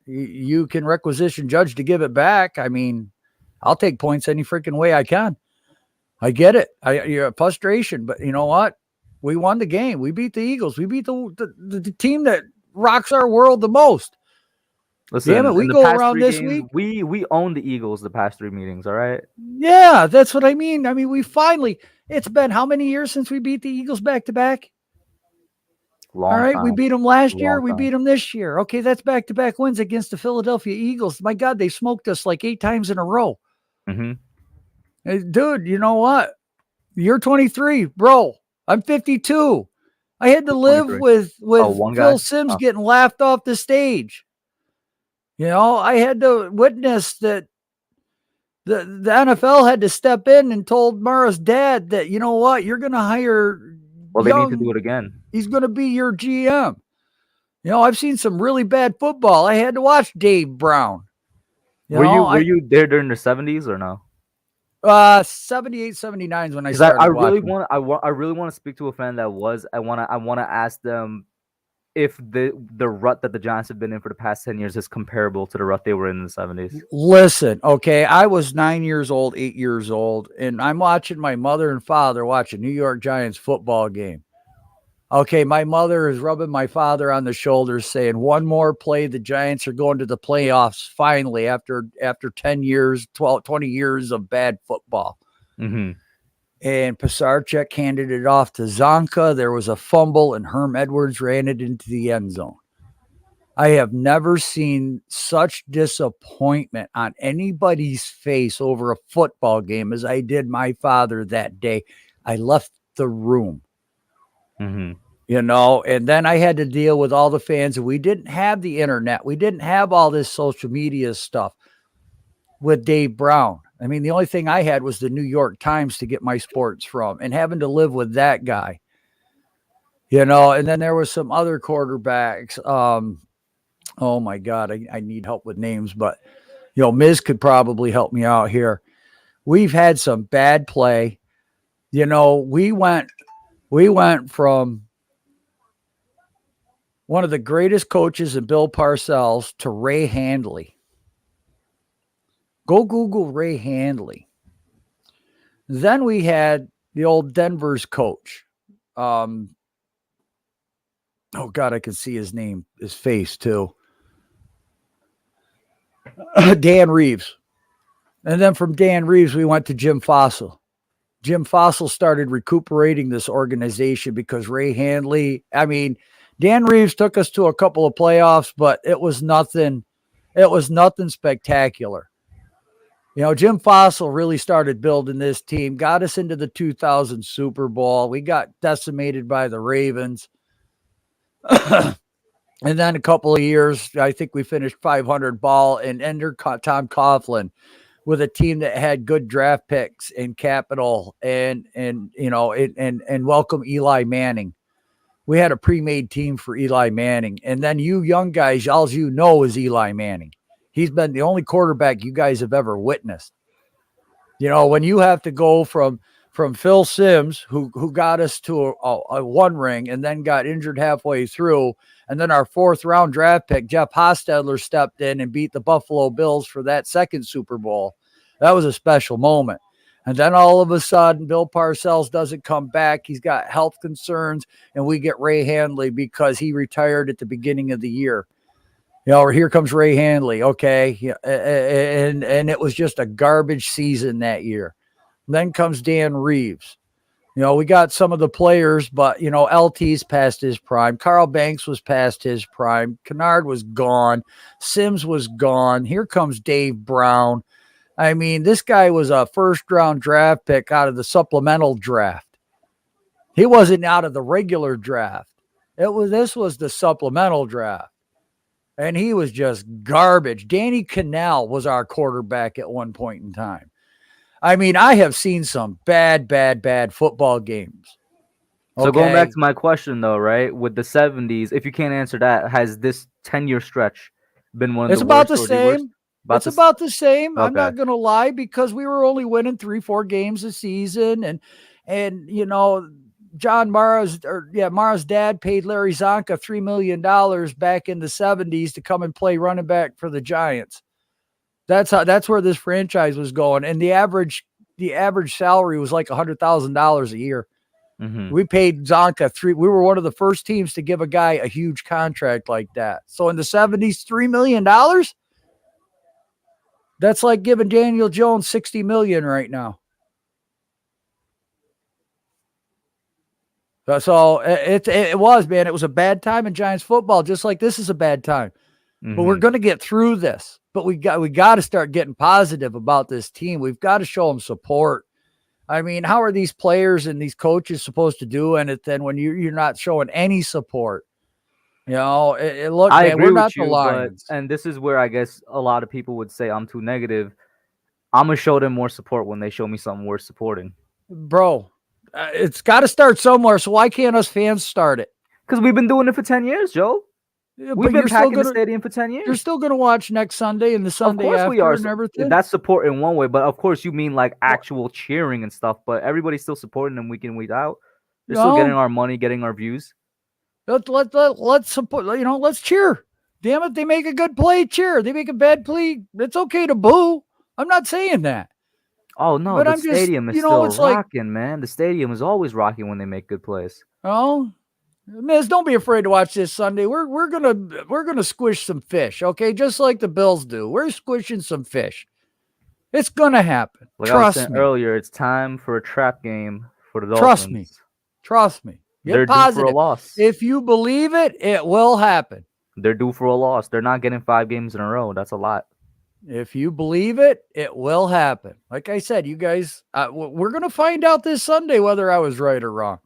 S2: you can requisition Judge to give it back. I mean, I'll take points any freaking way I can. I get it. You're frustration, but you know what? We won the game. We beat the Eagles. We beat the team that rocks our world the most.
S1: Listen,
S2: damn it, we
S1: in the
S2: go
S1: past
S2: around
S1: 3
S2: this
S1: games,
S2: week.
S1: we own the Eagles the past 3 meetings. All right.
S2: Yeah, that's what I mean. I mean, we finally. It's been how many years since we beat the Eagles back to back?
S1: Long
S2: All right,
S1: time.
S2: we beat them last year.
S1: Long
S2: We
S1: time.
S2: beat them this year. Okay, that's back-to-back wins against the Philadelphia Eagles. My God, they smoked us like 8 times in a row.
S1: Mm-hmm.
S2: Hey, dude, you know what? You're 23, bro. I'm 52. I had to live
S1: 23.
S2: with
S1: one guy?
S2: Phil Simms getting laughed off the stage. You know, I had to witness that the NFL had to step in and told Mara's dad that, you know what, you're going to hire
S1: Well, they need to do it again.
S2: He's going to be your GM. You know, I've seen some really bad football. I had to watch Dave Brown.
S1: Were you there during the 70s or no?
S2: 78, 79 is when I started.
S1: I really want to speak to a fan that was. I want to ask them if the rut that the Giants have been in for the past 10 years is comparable to the rut they were in the 70s.
S2: Listen, okay, I was 9 years old, 8 years old, and I'm watching my mother and father watch a New York Giants football game. Okay, my mother is rubbing my father on the shoulders saying, one more play, the Giants are going to the playoffs finally after 10 years, 12, 20 years of bad football.
S1: Mm-hmm.
S2: And Pisarcek handed it off to Zonka. There was a fumble, and Herm Edwards ran it into the end zone. I have never seen such disappointment on anybody's face over a football game as I did my father that day. I left the room.
S1: Mm-hmm.
S2: You know, and then I had to deal with all the fans, and we didn't have the internet. We didn't have all this social media stuff with Dave Brown. I mean, the only thing I had was the New York Times to get my sports from, and having to live with that guy, you know, and then there was some other quarterbacks. Oh my God, I need help with names, but you know, Miz could probably help me out here. We've had some bad play. You know, we went from one of the greatest coaches in Bill Parcells to Ray Handley. Go Google Ray Handley. Then we had the old Denver's coach. Oh God, I can see his name, his face too. Dan Reeves. And then from Dan Reeves, we went to Jim Fossil. Jim Fossil started recuperating this organization because Ray Handley, I mean, Dan Reeves took us to a couple of playoffs, but it was nothing spectacular. You know, Jim Fossil really started building this team, got us into the 2000 Super Bowl. We got decimated by the Ravens. And then a couple of years, I think we finished 500 ball and enter Tom Coughlin with a team that had good draft picks and capital and you know, and welcome Eli Manning. We had a pre-made team for Eli Manning. And then you young guys, all you know is Eli Manning. He's been the only quarterback you guys have ever witnessed. You know, when you have to go from Phil Simms, who got us to a one ring and then got injured halfway through, and then our 4th round draft pick, Jeff Hostetler, stepped in and beat the Buffalo Bills for that second Super Bowl. That was a special moment. And then all of a sudden, Bill Parcells doesn't come back. He's got health concerns, and we get Ray Handley because he retired at the beginning of the year. You know, or here comes Ray Handley. Okay. And it was just a garbage season that year. And then comes Dan Reeves. You know, we got some of the players, but, you know, LT's past his prime. Carl Banks was past his prime. Kennard was gone. Simms was gone. Here comes Dave Brown. I mean, this guy was a 1st-round draft pick out of the supplemental draft. He wasn't out of the regular draft. This was the supplemental draft. And he was just garbage. Danny Cannell was our quarterback at one point in time. I mean, I have seen some bad football games.
S1: So going back
S2: Okay.
S1: to my question though, right? With the 70s, if you can't answer that, has this 10-year stretch been one of
S2: It's
S1: the
S2: about
S1: worst
S2: the
S1: or the worst?
S2: same.
S1: About
S2: It's
S1: this?
S2: about the same. I'm
S1: Okay.
S2: not going to lie because we were only winning 3-4 games a season and John Mara's dad paid Larry Zonka $3 million back in the 70s to come and play running back for the Giants. That's where this franchise was going, and the average salary was like $100,000 a year.
S1: Mm-hmm.
S2: We paid Zonka three. We were one of the first teams to give a guy a huge contract like that. So in the 70s, $3 million. That's like giving Daniel Jones 60 million right now. So it was, man. It was a bad time in Giants football, just like this is a bad time. But we're
S1: Mm-hmm.
S2: going to get through this. But we got to start getting positive about this team. We've got to show them support. I mean, how are these players and these coaches supposed to do anything when you're not showing any support? Look,
S1: I
S2: man,
S1: agree
S2: we're not
S1: with
S2: the
S1: you, but
S2: Lions,
S1: and this is where I guess a lot of people would say I'm too negative. I'm gonna show them more support when they show me something worth supporting.
S2: bro. It's got to start somewhere. So why can't us fans start it?
S1: Because we've been doing it for 10 years, Joe. We've
S2: But
S1: been
S2: you're still
S1: packing the
S2: gonna
S1: stadium for 10
S2: you're
S1: years.
S2: still gonna watch next Sunday and the
S1: Of
S2: Sunday
S1: course we
S2: after
S1: are.
S2: and everything.
S1: That's support in one way, but of course you mean like
S2: Well,
S1: actual cheering and stuff. But everybody's still supporting them week in, week out. They're still getting
S2: no,
S1: our money, getting our views.
S2: let's support. Let's cheer. Damn it, they make a good play, cheer. They make a bad play. It's okay to boo. I'm not saying that,
S1: Oh no,
S2: but
S1: the
S2: I'm just,
S1: stadium is still
S2: it's like,
S1: rocking, man. The stadium is always rocking when they make good plays.
S2: oh, Miz, don't be afraid to watch this Sunday. We're gonna squish some fish, okay? Just like the Bills do. We're squishing some fish. It's gonna happen.
S1: Like I was saying
S2: Trust me.
S1: earlier, it's time for a trap game for the
S2: Trust me.
S1: Dolphins.
S2: Trust me.
S1: They're
S2: Get
S1: due for a
S2: positive.
S1: loss.
S2: If you believe it, it will happen.
S1: They're due for a loss. They're not getting 5 games in a row. That's a lot.
S2: If you believe it, it will happen. Like I said, you guys, we're going to find out this Sunday whether I was right or wrong.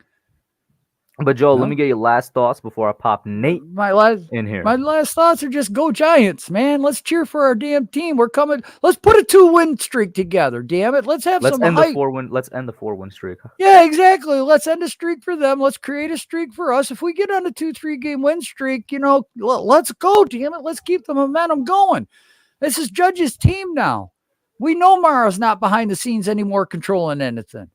S1: But Joe, let
S2: No?
S1: me get your last thoughts before I pop Nate
S2: My last
S1: in here.
S2: my last thoughts are just go Giants, man. Let's cheer for our damn team. We're coming. Let's put a 2-win streak together, damn it. Let's have
S1: Let's
S2: some
S1: end the
S2: hype.
S1: 4-win. Let's end the 4-win streak.
S2: Yeah, exactly. Let's end a streak for them. Let's create a streak for us. If we get on a 2-3 game win streak, let's go, damn it. Let's keep the momentum going. This is Judge's team now. We know Mara's not behind the scenes anymore controlling anything.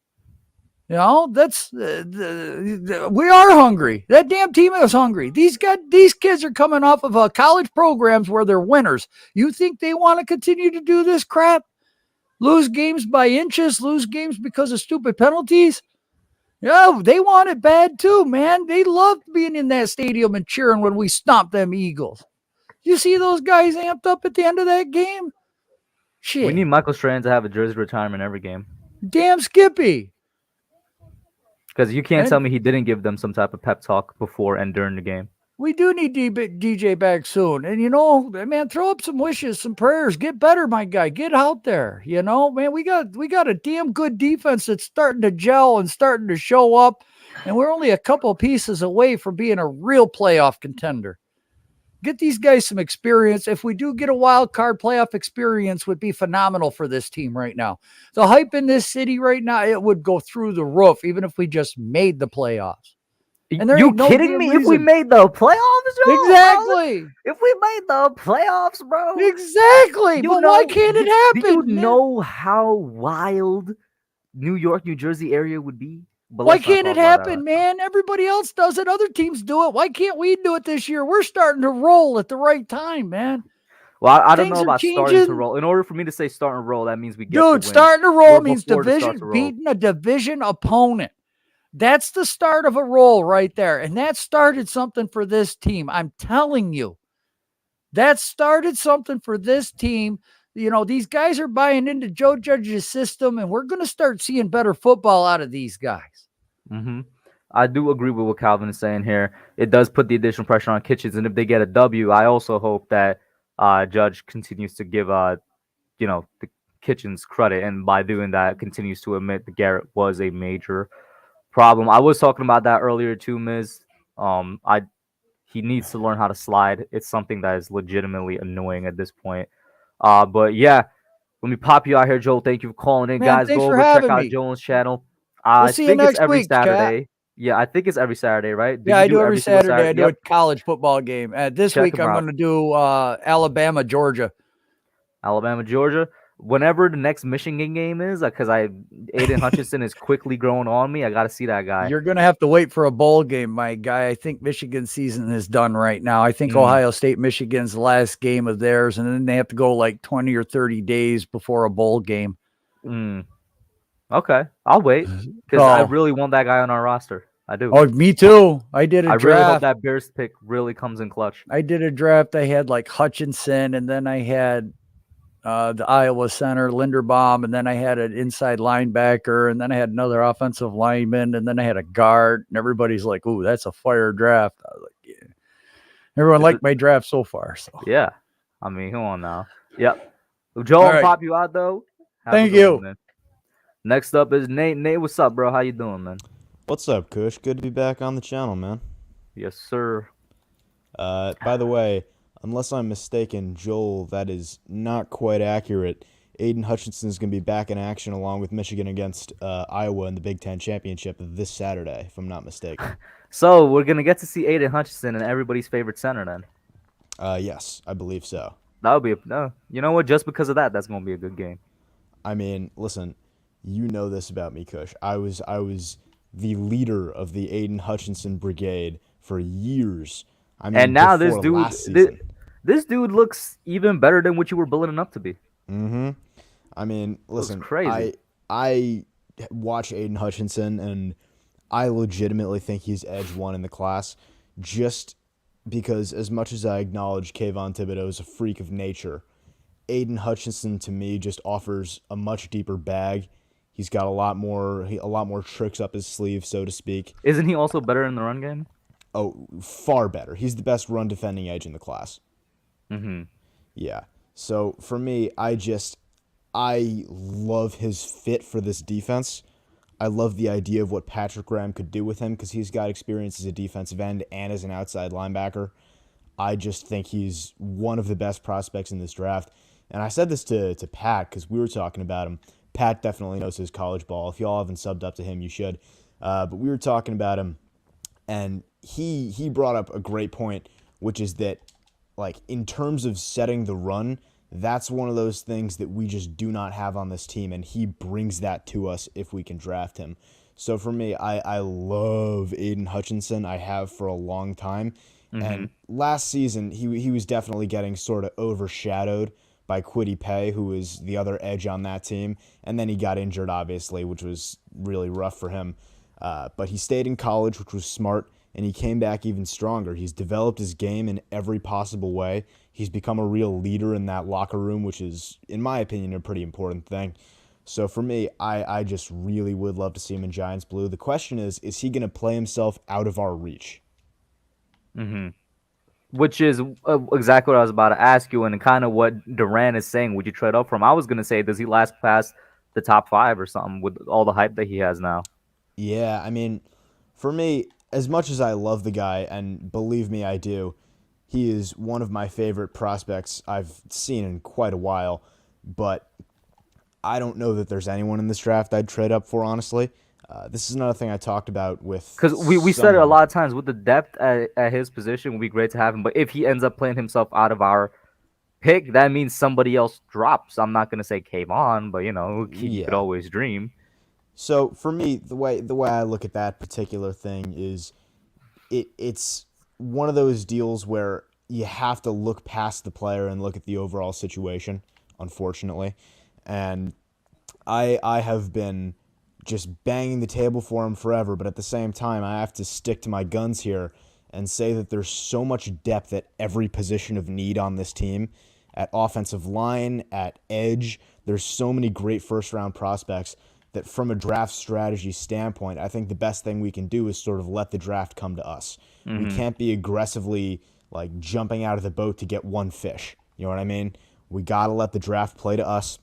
S2: That's we are hungry. That damn team is hungry. These kids are coming off of college programs where they're winners. You think they want to continue to do this crap? Lose games by inches, lose games because of stupid penalties? Yeah, they want it bad too, man. They loved being in that stadium and cheering when we stomped them Eagles. You see those guys amped up at the end of that game?
S1: We need
S2: Shit.
S1: Michael Strahan to have a jersey retirement every game.
S2: Damn Skippy.
S1: Because you can't tell
S2: And
S1: me he didn't give them some type of pep talk before and during the game.
S2: we do need DJ back soon. And, man, throw up some wishes, some prayers. Get better, my guy. Get out there. Man, we got a damn good defense that's starting to gel and starting to show up. And we're only a couple pieces away from being a real playoff contender. Get these guys some experience. If we do get a wild card playoff experience, would be phenomenal for this team right now. The hype in this city right now, it would go through the roof, even if we just made the playoffs. And there
S1: You
S2: ain't no
S1: kidding
S2: damn
S1: me? If we
S2: reason.
S1: made the playoffs, Joe,
S2: Exactly.
S1: bro? If we made the playoffs, bro.
S2: Exactly. But why can't it happen?
S1: Do you
S2: man?
S1: know how wild New York, New Jersey area would be? But
S2: Why
S1: let's not
S2: can't it
S1: talk about that
S2: happen,
S1: right
S2: man? Everybody else does it. Other teams do it. Why can't we do it this year? We're starting to roll at the right time, man.
S1: Well, I don't
S2: Things
S1: know
S2: are
S1: about starting to
S2: changing.
S1: roll. In order for me to say start and roll, that means we get
S2: Dude,
S1: the win.
S2: starting to roll
S1: We're
S2: means
S1: before the start to
S2: division
S1: roll.
S2: beating a division opponent. That's the start of a roll right there. And that started something for this team. I'm telling you. That started something for this team. These guys are buying into Joe Judge's system, and we're going to start seeing better football out of these guys.
S1: Mm-hmm. I do agree with what Calvin is saying here. It does put the additional pressure on Kitchens, and if they get a W, I also hope that Judge continues to give the Kitchens credit, and by doing that, continues to admit that Garrett was a major problem. I was talking about that earlier too, Miz. He needs to learn how to slide. It's something that is legitimately annoying at this point. But yeah, Let me pop you out here, Joel. Thank you for calling in,
S2: Man,
S1: guys.
S2: thanks
S1: Go
S2: for
S1: over, check
S2: having
S1: out
S2: me.
S1: Joel's channel.
S2: We'll
S1: I
S2: see you
S1: think it's
S2: next
S1: every
S2: week, chat.
S1: Saturday. Yeah, I think it's every Saturday, right? Do
S2: Yeah,
S1: you
S2: I
S1: do
S2: do every
S1: every single
S2: Saturday. I
S1: Saturday?
S2: do a
S1: Yep.
S2: college football game. This
S1: Check
S2: week
S1: him
S2: I'm
S1: out.
S2: going to do Alabama, Georgia.
S1: Alabama, Georgia. Whenever the next Michigan game is, because Aiden Hutchinson is quickly growing on me. I got to see that guy.
S2: You're going to have to wait for a bowl game, my guy. I think Michigan's season is done right now. I think Ohio State, Michigan's the last game of theirs, and then they have to go like 20 or 30 days before a bowl game.
S1: Okay, I'll wait because I really want that guy on our roster. I do.
S2: Oh, me too. I did a
S1: I
S2: draft.
S1: really hope that Bears pick really comes in clutch.
S2: I did a draft. I had like Hutchinson, and then I had the Iowa center, Linderbaum, and then I had an inside linebacker, and then I had another offensive lineman, and then I had a guard, and everybody's like, "Ooh, that's a fire draft." I was like, "Yeah." Everyone liked my draft so far. So
S1: yeah, I mean, come on now. Yep. Joe, right. Pop you out though.
S2: Thank you.
S1: One, man. Next up is Nate. Nate, what's up, bro? How you doing, man?
S3: What's up, Kush? Good to be back on the channel, man.
S1: Yes, sir.
S3: By the way, unless I'm mistaken, Joel, that is not quite accurate. Aiden Hutchinson is going to be back in action along with Michigan against Iowa in the Big Ten Championship this Saturday, if I'm not mistaken.
S1: So we're going to get to see Aiden Hutchinson and everybody's favorite center then?
S3: Yes, I believe so.
S1: That would be no. You know what? Just because of that, that's going to be a good game.
S3: I mean, listen, you know this about me, Kush. I was the leader of the Aiden Hutchinson brigade for years. I mean,
S1: and now this dude looks even better than what you were building him up to be.
S3: I mean, listen,
S1: crazy.
S3: I watch Aiden Hutchinson, and I legitimately think he's edge one in the class, just because as much as I acknowledge Kayvon Thibodeau is a freak of nature, Aiden Hutchinson to me just offers a much deeper bag. He's got a lot more tricks up his sleeve, so to speak.
S1: Isn't he also better in the run game?
S3: Oh, far better. He's the best run defending edge in the class. Yeah. So for me, I love his fit for this defense. I love the idea of what Patrick Graham could do with him because he's got experience as a defensive end and as an outside linebacker. I just think he's one of the best prospects in this draft. And I said this to Pat because we were talking about him. Pat definitely knows his college ball. If y'all haven't subbed up to him, you should. But we were talking about him, and he brought up a great point, which is that, like, in terms of setting the run, that's one of those things that we just do not have on this team, and he brings that to us if we can draft him. So for me, I love Aiden Hutchinson. I have for a long time. And last season, he was definitely getting sort of overshadowed by Kwity Paye, who was the other edge on that team. And then he got injured, obviously, which was really rough for him. But he stayed in college, which was smart, and he came back even stronger. He's developed his game in every possible way. He's become a real leader in that locker room, which is, in my opinion, a pretty important thing. So for me, I just really would love to see him in Giants blue. The question is he going to play himself out of our reach?
S1: Which is exactly what I was about to ask you, and kind of what Duran is saying. Would you trade up from? I was going to say, does he last past the top 5 or something with all the hype that he has now?
S3: Yeah, I mean, for me, as much as I love the guy, and believe me, I do, he is one of my favorite prospects I've seen in quite a while, but I don't know that there's anyone in this draft I'd trade up for, honestly. This is another thing I talked about with...
S1: Because we said it a lot of times, with the depth at his position, it would be great to have him, but if he ends up playing himself out of our pick, that means somebody else drops. I'm not going to say Kayvon, but, you could always dream.
S3: So for me, the way I look at that particular thing is it's one of those deals where you have to look past the player and look at the overall situation, unfortunately. And I have been just banging the table for him forever, but at the same time, I have to stick to my guns here and say that there's so much depth at every position of need on this team. At offensive line, at edge, there's so many great first-round prospects that from a draft strategy standpoint, I think the best thing we can do is sort of let the draft come to us. We can't be aggressively like jumping out of the boat to get one fish. You know what I mean? We got to let the draft play to us.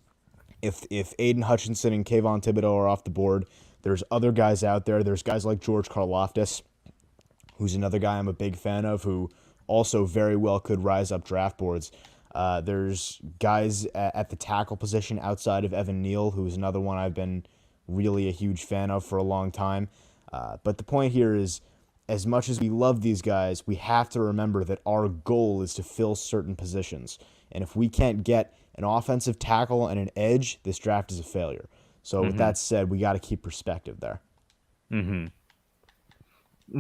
S3: If Aiden Hutchinson and Kayvon Thibodeau are off the board, there's other guys out there. There's guys like George Karlaftis, who's another guy I'm a big fan of, who also very well could rise up draft boards. There's guys at the tackle position outside of Evan Neal, who's another one I've been really a huge fan of for a long time. But the point here is, as much as we love these guys, we have to remember that our goal is to fill certain positions. And if we can't get an offensive tackle and an edge, this draft is a failure. So with that said, we got to keep perspective there.
S1: With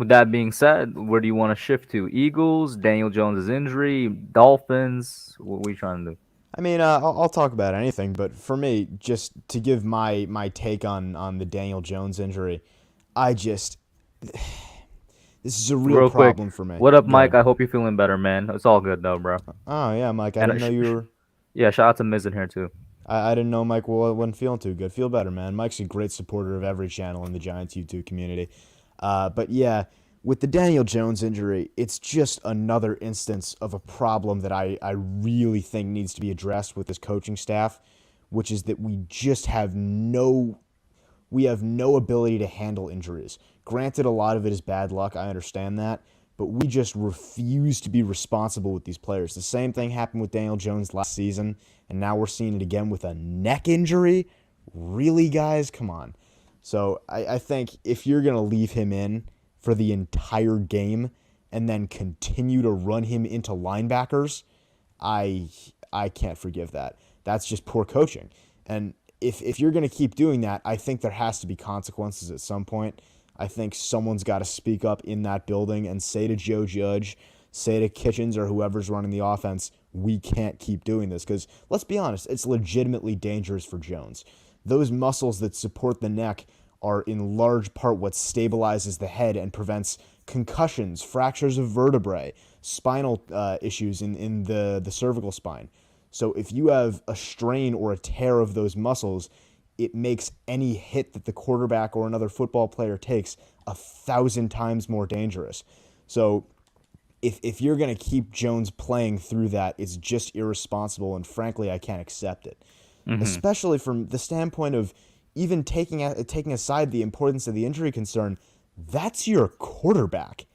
S1: that being said, where do you want to shift to? Eagles, Daniel Jones' injury, Dolphins? What are we trying to do?
S3: I mean, I'll talk about anything, but for me, just to give my take on the Daniel Jones injury, this is a real problem for me.
S1: What up,
S3: Go
S1: Mike?
S3: ahead.
S1: I hope you're feeling better, man. It's all good though, bro.
S3: Oh yeah, Mike. I didn't know you were.
S1: Yeah, shout out to Miz in here too.
S3: I didn't know Mike wasn't feeling too good. Feel better, man. Mike's a great supporter of every channel in the Giants YouTube community. But yeah, with the Daniel Jones injury, it's just another instance of a problem that I really think needs to be addressed with this coaching staff, which is that we have no ability to handle injuries. Granted, a lot of it is bad luck. I understand that. But we just refuse to be responsible with these players. The same thing happened with Daniel Jones last season, and now we're seeing it again with a neck injury. Really, guys? Come on. So I think if you're going to leave him in for the entire game and then continue to run him into linebackers, I can't forgive that. That's just poor coaching. And if you're going to keep doing that, I think there has to be consequences at some point. I think someone's got to speak up in that building and say to Joe Judge, say to Kitchens or whoever's running the offense, we can't keep doing this. Because let's be honest, it's legitimately dangerous for Jones. Those muscles that support the neck are in large part what stabilizes the head and prevents concussions, fractures of vertebrae, spinal issues in the cervical spine. So if you have a strain or a tear of those muscles, it makes any hit that the quarterback or another football player takes 1,000 times more dangerous. So if you're going to keep Jones playing through that, it's just irresponsible, and frankly, I can't accept it. Especially from the standpoint of even taking aside the importance of the injury concern, that's your quarterback.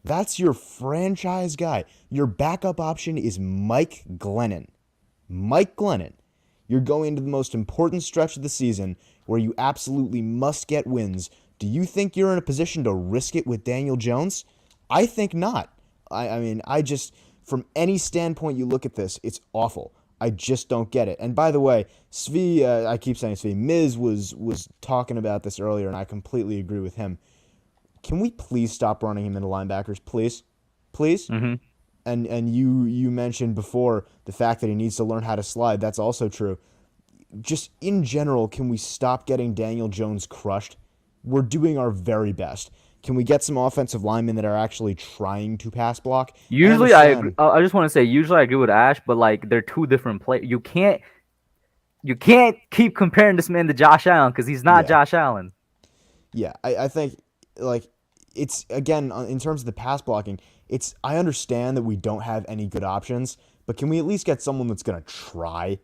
S3: That's your franchise guy. Your backup option is Mike Glennon. Mike Glennon. You're going into the most important stretch of the season where you absolutely must get wins. Do you think you're in a position to risk it with Daniel Jones? I think not. I mean, from any standpoint you look at this, it's awful. I just don't get it. And by the way, Svi, I keep saying Svi, Miz was talking about this earlier, and I completely agree with him. Can we please stop running him into linebackers, please? Please? And you mentioned before the fact that he needs to learn how to slide. That's also true. Just in general, can we stop getting Daniel Jones crushed? We're doing our very best. Can we get some offensive linemen that are actually trying to pass block?
S1: Usually, I agree. I just want to say, usually I agree with Ash, but like they're two different players. You can't keep comparing this man to Josh Allen because he's not Josh Allen.
S3: Yeah, I think like it's again in terms of the pass blocking. I understand that we don't have any good options, but can we at least get someone that's going to try?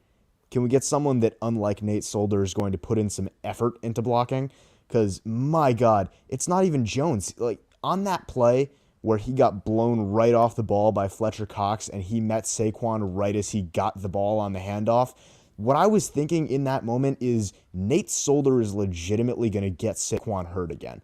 S3: Can we get someone that, unlike Nate Solder, is going to put in some effort into blocking? Because, my God, it's not even Jones. Like, on that play where he got blown right off the ball by Fletcher Cox and he met Saquon right as he got the ball on the handoff, what I was thinking in that moment is Nate Solder is legitimately going to get Saquon hurt again.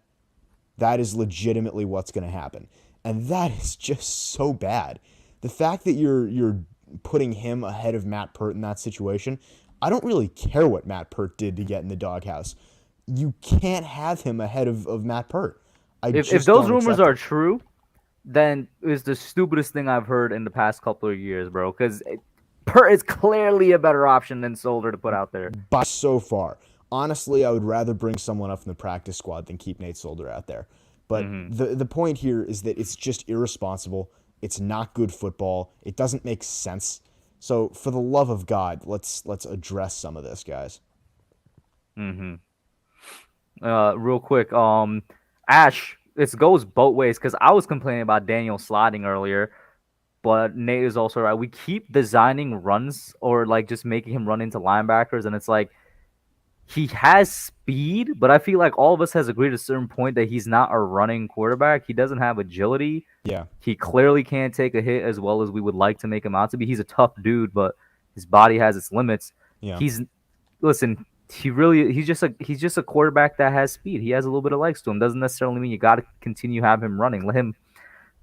S3: That is legitimately what's going to happen. And that is just so bad. The fact that you're putting him ahead of Matt Pert in that situation, I don't really care what Matt Pert did to get in the doghouse. You can't have him ahead of Matt Pert.
S1: If those rumors are true, then it's the stupidest thing I've heard in the past couple of years, bro. Because Pert is clearly a better option than Solder to put out there.
S3: By so far. Honestly, I would rather bring someone up from the practice squad than keep Nate Solder out there. But the point here is that it's just irresponsible. It's not good football. It doesn't make sense. So for the love of God, let's address some of this, guys.
S1: Real quick, Ash, it goes both ways because I was complaining about Daniel sliding earlier, but Nate is also right. We keep designing runs or like just making him run into linebackers, and it's like he has speed, but I feel like all of us has agreed at a certain point that he's not a running quarterback. He doesn't have agility.
S3: Yeah.
S1: He clearly can't take a hit as well as we would like to make him out to be. He's a tough dude, but his body has its limits.
S3: Yeah.
S1: Listen, he's just a quarterback that has speed. He has a little bit of legs to him. Doesn't necessarily mean you got to continue have him running. Let him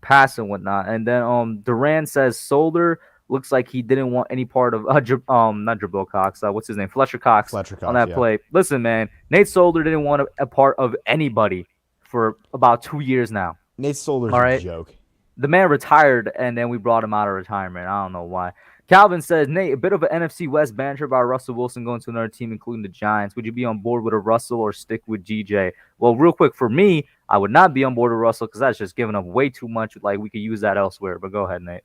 S1: pass and whatnot. And then Duran says Solder looks like he didn't want any part of not Jabril Cox. What's his name? Fletcher Cox on that play. Listen, man, Nate Solder didn't want a part of anybody for about 2 years now.
S3: Nate Solder's a joke.
S1: The man retired, and then we brought him out of retirement. I don't know why. Calvin says, Nate, a bit of an NFC West banter about Russell Wilson going to another team, including the Giants. Would you be on board with a Russell or stick with GJ? Well, real quick, for me, I would not be on board with Russell because that's just giving up way too much. Like, we could use that elsewhere. But go ahead, Nate.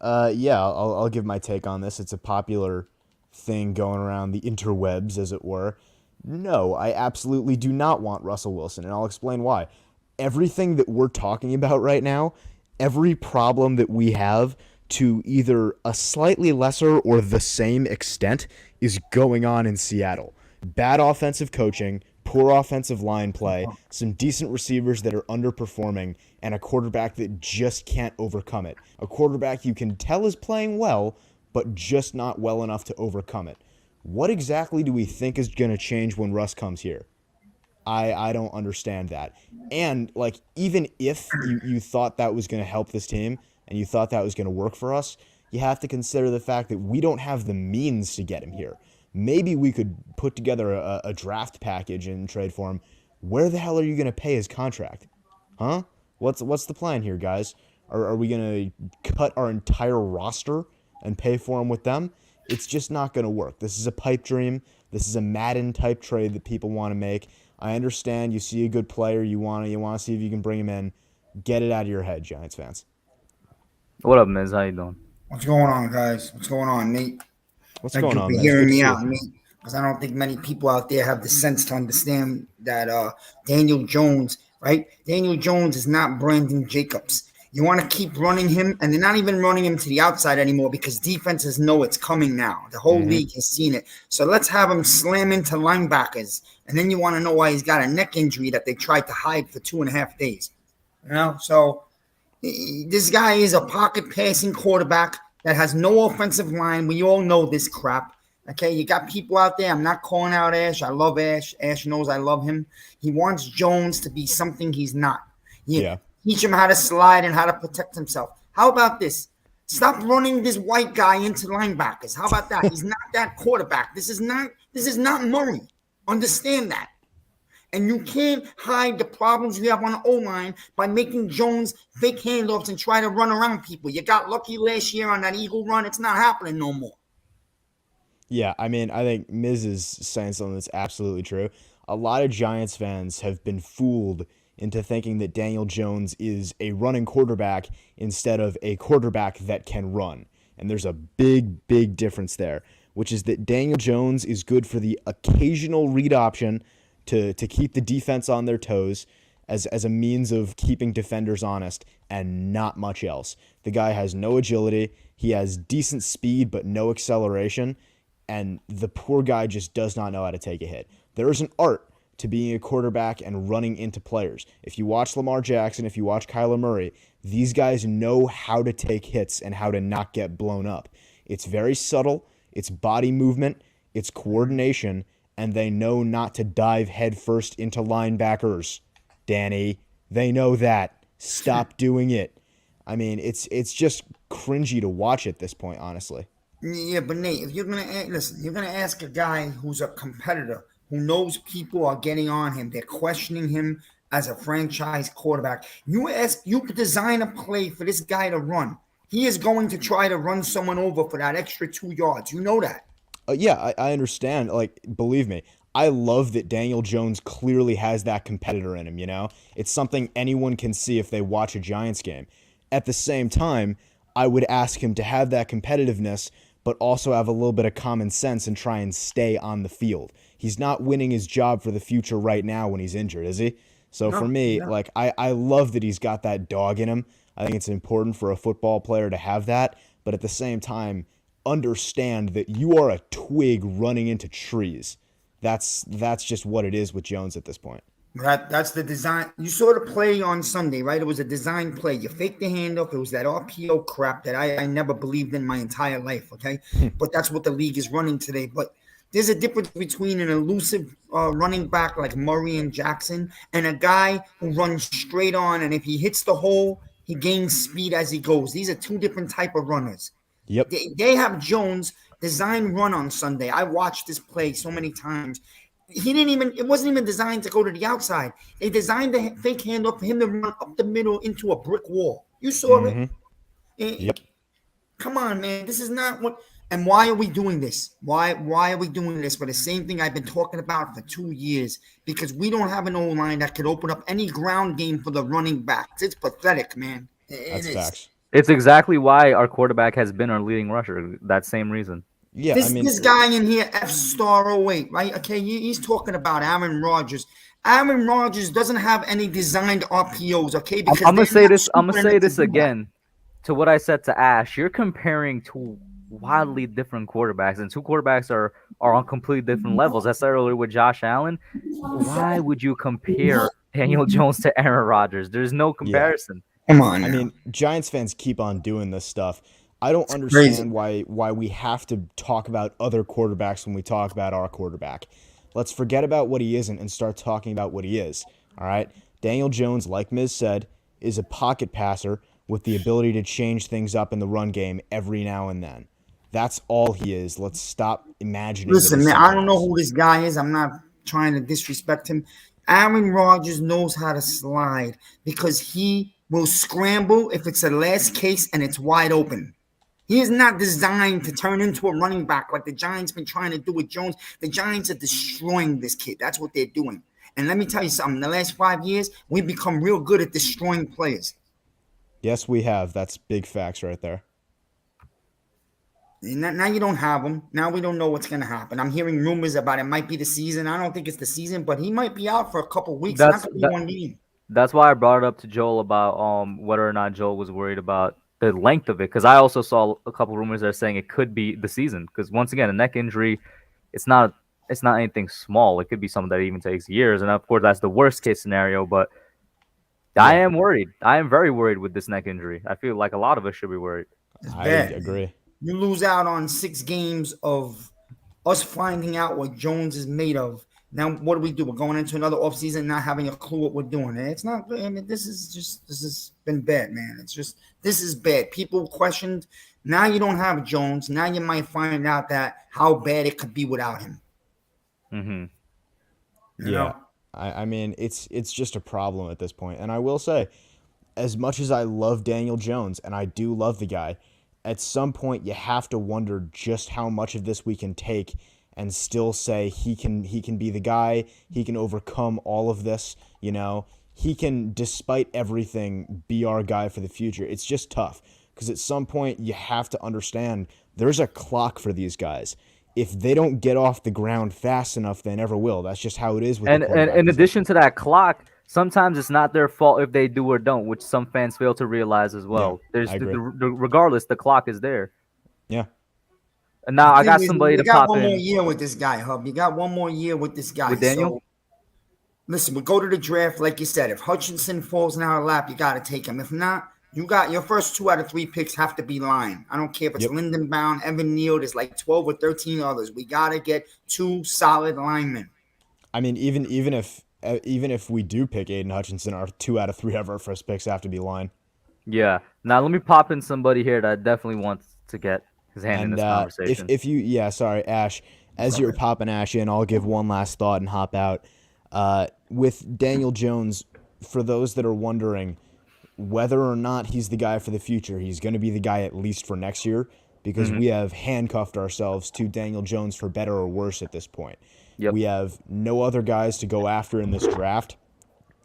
S3: Yeah, I'll give my take on this. It's a popular thing going around the interwebs, as it were. No, I absolutely do not want Russell Wilson, and I'll explain why. Everything that we're talking about right now, every problem that we have to either a slightly lesser or the same extent is going on in Seattle. Bad offensive coaching, poor offensive line play, some decent receivers that are underperforming, and a quarterback that just can't overcome it. A quarterback you can tell is playing well, but just not well enough to overcome it. What exactly do we think is going to change when Russ comes here? I don't understand that. And, like, even if you thought that was going to help this team and you thought that was going to work for us, you have to consider the fact that we don't have the means to get him here. Maybe we could put together a draft package and trade for him. Where the hell are you going to pay his contract? Huh? What's the plan here, guys? Are we going to cut our entire roster and pay for him with them? It's just not going to work. This is a pipe dream. This is a Madden-type trade that people want to make. I understand you see a good player, you want to see if you can bring him in. Get it out of your head, Giants fans.
S1: What up, Miz? How you doing?
S4: What's going on, guys? What's going on, Nate?
S3: What's going on,
S4: Thank you for hearing me out, Nate, because I don't think many people out there have the sense to understand that Daniel Jones, right? Daniel Jones is not Brandon Jacobs. You want to keep running him, and they're not even running him to the outside anymore because defenses know it's coming now. The whole league has seen it. So let's have him slam into linebackers, and then you want to know why he's got a neck injury that they tried to hide for 2.5 days. You know, so this guy is a pocket passing quarterback that has no offensive line. We all know this crap. Okay, you got people out there. I'm not calling out Ash. I love Ash. Ash knows I love him. He wants Jones to be something he's not. Yeah. Teach him how to slide and how to protect himself. How about this? Stop running this white guy into linebackers. How about that? He's not that quarterback. This is not Murray. Understand that. And you can't hide the problems you have on the O-line by making Jones fake handoffs and try to run around people. You got lucky last year on that Eagle run. It's not happening no more.
S3: Yeah, I mean, I think Miz is saying something that's absolutely true. A lot of Giants fans have been fooled into thinking that Daniel Jones is a running quarterback instead of a quarterback that can run. And there's a big, big difference there, which is that Daniel Jones is good for the occasional read option to keep the defense on their toes as a means of keeping defenders honest and not much else. The guy has no agility. He has decent speed but no acceleration, and the poor guy just does not know how to take a hit. There is an art to being a quarterback and running into players. If you watch Lamar Jackson, if you watch Kyler Murray, these guys know how to take hits and how to not get blown up. It's very subtle. It's body movement. It's coordination. And they know not to dive headfirst into linebackers. Danny, they know that. Stop doing it. I mean, it's just cringy to watch at this point, honestly.
S4: Yeah, but Nate, if you're gonna you're gonna ask a guy who's a competitor, who knows people are getting on him, they're questioning him as a franchise quarterback. You could design a play for this guy to run. He is going to try to run someone over for that extra 2 yards. You know that.
S3: Yeah, I understand. Like, believe me, I love that Daniel Jones clearly has that competitor in him, you know? It's something anyone can see if they watch a Giants game. At the same time, I would ask him to have that competitiveness, but also have a little bit of common sense and try and stay on the field. He's not winning his job for the future right now when he's injured, is he? So for me, like, I love that he's got that dog in him. I think it's important for a football player to have that, but at the same time, understand that you are a twig running into trees. That's just what it is with Jones at this point.
S4: That's the design. You saw the play on Sunday, right? It was a design play. You faked the handoff. It was that RPO crap that I never believed in my entire life, okay? But that's what the league is running today. But there's a difference between an elusive running back like Murray and Jackson and a guy who runs straight on, and if he hits the hole, he gains speed as he goes. These are two different type of runners.
S3: Yep.
S4: They have Jones design run on Sunday. I watched this play so many times. It wasn't even designed to go to the outside. They designed the fake handoff for him to run up the middle into a brick wall. You saw it.
S3: Yep.
S4: Come on, man. This is not what. And why are we doing this? Why are we doing this for the same thing I've been talking about for 2 years? Because we don't have an O-line that could open up any ground game for the running backs. It's pathetic, man.
S3: That's facts.
S1: It's exactly why our quarterback has been our leading rusher. That same reason.
S3: Yeah,
S4: this guy in here, F*08, right? Okay, he's talking about Aaron Rodgers. Aaron Rodgers doesn't have any designed RPOs, okay? Because
S1: I'm gonna say this again to what I said to Ash. You're comparing two wildly different quarterbacks, and two quarterbacks are on completely different levels. I said earlier with Josh Allen. Why would you compare Daniel Jones to Aaron Rodgers? There's no comparison.
S4: Yeah. Come on.
S3: I mean, Giants fans keep on doing this stuff. I don't understand why we have to talk about other quarterbacks when we talk about our quarterback. Let's forget about what he isn't and start talking about what he is. All right? Daniel Jones, like Miz said, is a pocket passer with the ability to change things up in the run game every now and then. That's all he is. Let's stop imagining.
S4: Listen, man, I don't know who this guy is. I'm not trying to disrespect him. Aaron Rodgers knows how to slide because he will scramble if it's a last case and it's wide open. He is not designed to turn into a running back like the Giants been trying to do with Jones. The Giants are destroying this kid. That's what they're doing. And let me tell you something. In the last 5 years, we've become real good at destroying players.
S3: Yes, we have. That's big facts right there.
S4: And now you don't have him. Now we don't know what's going to happen. I'm hearing rumors about it might be the season. I don't think it's the season, but he might be out for a couple of weeks. Not gonna be one game.
S1: That's why I brought it up to Joel about whether or not Joel was worried about the length of it, because I also saw a couple rumors that are saying it could be the season. Because once again, a neck injury, it's not anything small. It could be something that even takes years, and of course that's the worst case scenario. But I am worried. I am very worried with this neck injury. I feel like a lot of us should be worried.
S3: I agree.
S4: You lose out on 6 games of us finding out what Jones is made of. Now, what do? We're going into another offseason not having a clue what we're doing. And it's not good. I mean, this has been bad, man. This is bad. People questioned. Now you don't have Jones. Now you might find out that how bad it could be without him.
S3: Mm-hmm. Yeah. I mean, it's just a problem at this point. And I will say, as much as I love Daniel Jones, and I do love the guy, at some point you have to wonder just how much of this we can take and still say he can be the guy, he can overcome all of this, you know, he can, despite everything, be our guy for the future. It's just tough because at some point you have to understand there's a clock for these guys. If they don't get off the ground fast enough, they never will. That's just how it is.
S1: And in addition to that clock, sometimes it's not their fault if they do or don't, which some fans fail to realize as well.
S3: Yeah,
S1: regardless, the clock is there.
S3: Yeah.
S1: And now I got somebody to pop in.
S4: You got one more year with this guy, Hub. You got one more year with this guy.
S1: With Daniel?
S4: So, listen, we go to the draft, like you said. If Hutchinson falls in our lap, you got to take him. If not, you got your first 2 out of 3 picks have to be line. I don't care if it's Lindenbaum, Evan Neal. There's like 12 or 13 others. We got to get 2 solid linemen.
S3: I mean, even if we do pick Aiden Hutchinson, our 2 out of 3 of our first picks have to be line.
S1: Yeah. Now let me pop in somebody here that definitely wants to get his hand in this conversation.
S3: If you, sorry, Ash. As you're popping Ash in, I'll give one last thought and hop out. With Daniel Jones, for those that are wondering whether or not he's the guy for the future, he's going to be the guy at least for next year because we have handcuffed ourselves to Daniel Jones for better or worse at this point. Yep. We have no other guys to go after in this draft.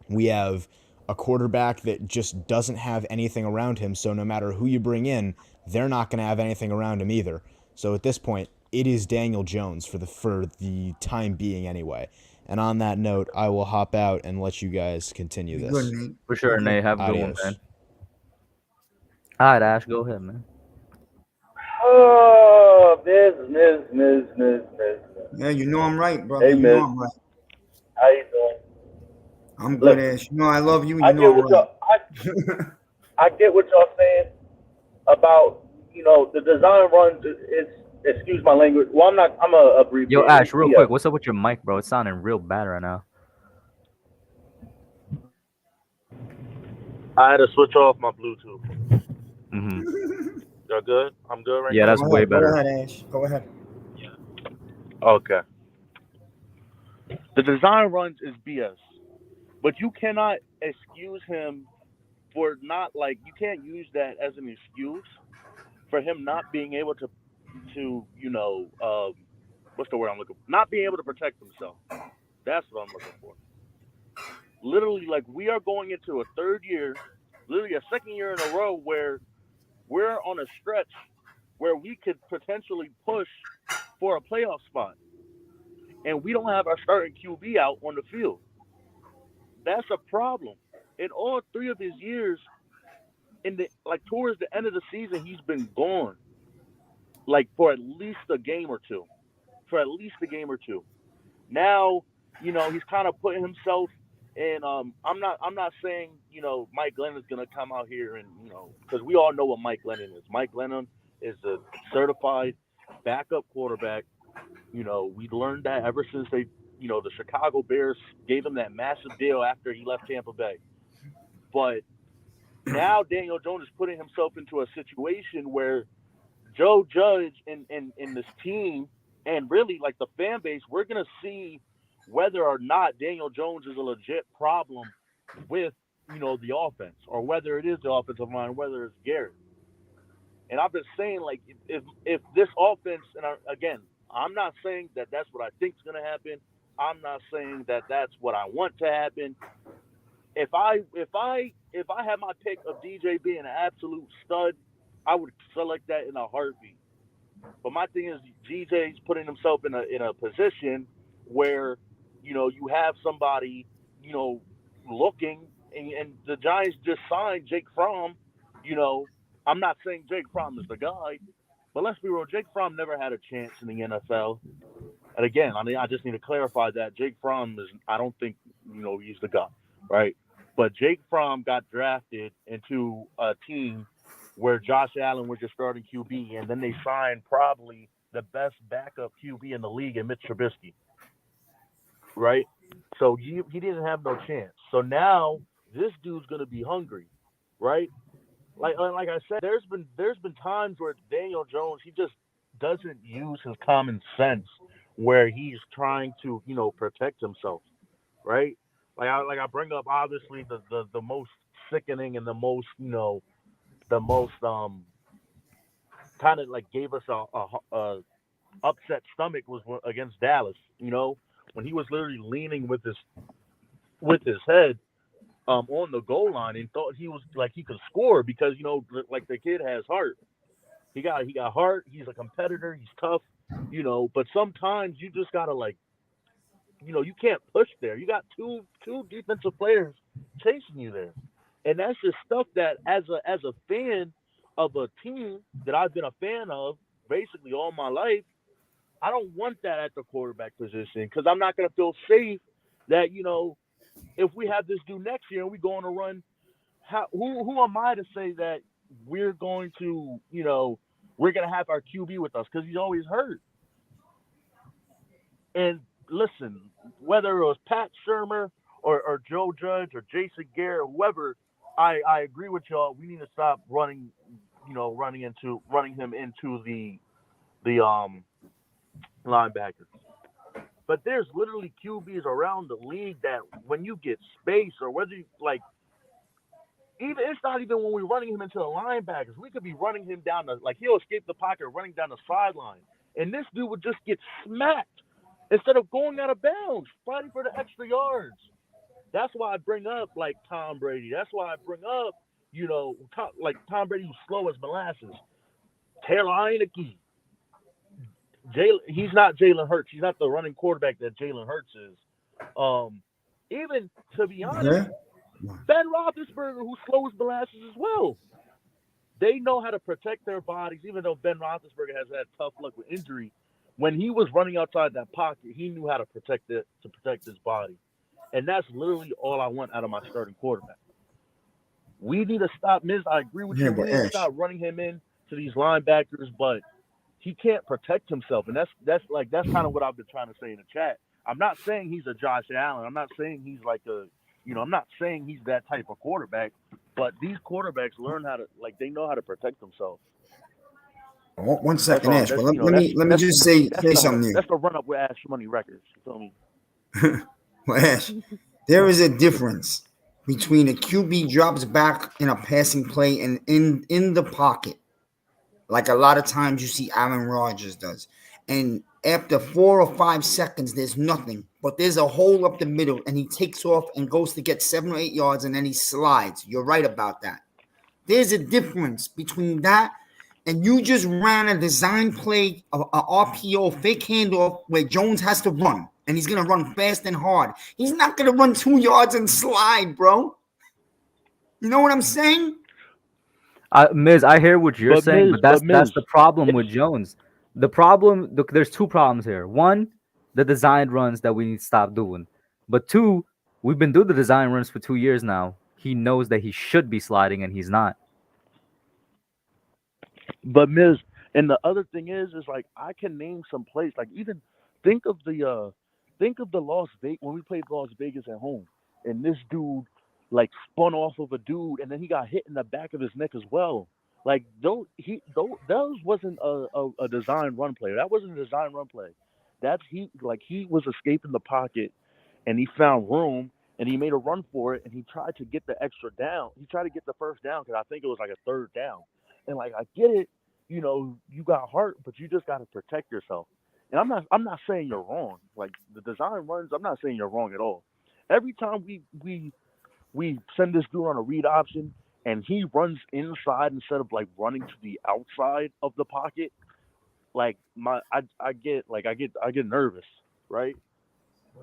S3: We have a quarterback that just doesn't have anything around him, so no matter who you bring in, they're not going to have anything around him either. So at this point, it is Daniel Jones for the time being anyway. And on that note, I will hop out and let you guys continue this.
S4: Good, Nate.
S1: For sure, Nate. Have a good one, man. All right, Ash, go ahead, man.
S5: Oh, business.
S4: Yeah, you know I'm right, brother.
S5: Hey,
S4: You know
S5: man.
S4: I'm right.
S5: How you doing?
S4: I'm good,
S5: Listen,
S4: Ash. You know I love you.
S5: I
S4: You know
S5: get
S4: I'm
S5: what
S4: right.
S5: I get what y'all saying about, the design runs is, excuse my language. Well, I'm a
S1: Yo,
S5: abbreviate. It's
S1: Ash, real quick,
S5: BS.
S1: what's up with your mic, bro? It's sounding real bad right now.
S5: I had to switch off my Bluetooth.
S1: Mm-hmm.
S5: Y'all good? I'm good right
S1: Yeah,
S5: now?
S1: that's way
S4: Go
S1: better.
S4: ahead, Ash. Go ahead.
S5: Okay. The design runs is BS. But you cannot excuse him for not, like, you can't use that as an excuse for him not being able to what's the word I'm looking for? Not being able to protect himself. That's what I'm looking for. Literally, like, we are going into a third year, literally a second year in a row where we're on a stretch where we could potentially push for a playoff spot, and we don't have our starting QB out on the field. That's a problem. In all three of his years, towards the end of the season, he's been gone, like, for at least a game or two. For at least a game or two. Now, he's kind of putting himself in. I'm not saying Mike Glennon is gonna come out here and because we all know what Mike Glennon is. Mike Glennon is a certified backup quarterback. We learned that ever since the Chicago Bears gave him that massive deal after he left Tampa Bay. But now Daniel Jones is putting himself into a situation where Joe Judge and this team and really like the fan base, we're gonna see whether or not Daniel Jones is a legit problem with the offense, or whether it is the offensive line, whether it's Garrett. And I've been saying, like, if this offense, and again, I'm not saying that that's what I think is gonna happen. I'm not saying that that's what I want to happen. If I had my pick of DJ being an absolute stud, I would select that in a heartbeat. But my thing is, GJ's putting himself in a position where you have somebody looking, and the Giants just signed Jake Fromm. You know, I'm not saying Jake Fromm is the guy, but let's be real, Jake Fromm never had a chance in the NFL. And again, I mean, I just need to clarify that Jake Fromm is. I don't think he's the guy, right? But Jake Fromm got drafted into a team where Josh Allen was your starting QB, and then they signed probably the best backup QB in the league in Mitch Trubisky, right? So he didn't have no chance. So now this dude's gonna be hungry, right? Like I said, there's been times where Daniel Jones, he just doesn't use his common sense where he's trying to protect himself, right? Like I bring up obviously the most sickening and the most the most kind of like gave us a upset stomach was against Dallas. When he was literally leaning with his head on the goal line and thought he was like he could score because like the kid has heart. He got heart. He's a competitor. He's tough. But sometimes you just gotta like you can't push there. You got two defensive players chasing you there, and that's just stuff that as a fan of a team that I've been a fan of basically all my life, I don't want that at the quarterback position because I'm not gonna feel safe that if we have this dude next year and we go on a run, who am I to say that we're going to we're gonna have our QB with us because he's always hurt. And listen, whether it was Pat Shermer or Joe Judge or Jason Garrett, whoever, I agree with y'all. We need to stop running him into the linebackers. But there's literally QBs around the league that when you get space or whether you like even it's not even when we're running him into the linebackers. We could be running him down he'll escape the pocket running down the sideline. And this dude would just get smacked instead of going out of bounds, fighting for the extra yards. That's why I bring up like Tom Brady. That's why I bring up, Tom Brady was slow as molasses. Taylor Heineke. He's not Jalen Hurts. He's not the running quarterback that Jalen Hurts is. Even to be honest,
S4: Yeah.
S5: Ben Roethlisberger, who's slow as molasses as well. They know how to protect their bodies, even though Ben Roethlisberger has had tough luck with injury. when he was running outside that pocket, he knew how to protect it to protect his body, and that's literally all I want out of my starting quarterback. We need to stop Miz. I agree with
S4: Yeah,
S5: you. We
S4: but
S5: need to
S4: Ash,
S5: stop running him in to these linebackers, but he can't protect himself, and that's kind of what I've been trying to say in the chat. I'm not saying he's a Josh Allen. I'm not saying he's like a, I'm not saying he's that type of quarterback. But these quarterbacks learn how to they know how to protect themselves.
S4: one
S5: That's
S4: second,
S5: all.
S4: Ash.
S5: That's
S4: Well, let me just say something to
S5: that's the run up with Ash Money Records. You feel me?
S4: you. Well, Ash, there is a difference between a QB drops back in a passing play and in the pocket, like a lot of times you see Aaron Rodgers does. And after 4 or 5 seconds, there's nothing, but there's a hole up the middle, and he takes off and goes to get 7 or 8 yards, and then he slides. You're right about that. There's a difference between that and you just ran a design play, a RPO, fake handoff where Jones has to run, and he's going to run fast and hard. He's not going to run 2 yards and slide, bro. You know what I'm saying?
S1: Miz, I hear what you're saying, but that's
S5: Miz,
S1: the problem with Jones. The problem, look, there's two problems here. One, the designed runs that we need to stop doing. But two, we've been doing the design runs for 2 years now. He knows that he should be sliding and he's not.
S5: But Miz, and the other thing is like I can name some plays. Like even think of the Las Vegas when we played Las Vegas at home, and this dude like spun off of a dude, and then he got hit in the back of his neck as well. Like those wasn't a design run play. That wasn't a design run play. That's he was escaping the pocket, and he found room, and he made a run for it, and he tried to get the extra down. He tried to get the first down because I think it was like a third down. And like I get it, you got hurt, but you just got to protect yourself. And I'm not saying you're wrong. Like the design runs, I'm not saying you're wrong at all. Every time we send this dude on a read option and he runs inside instead of like running to the outside of the pocket, like I get nervous, right?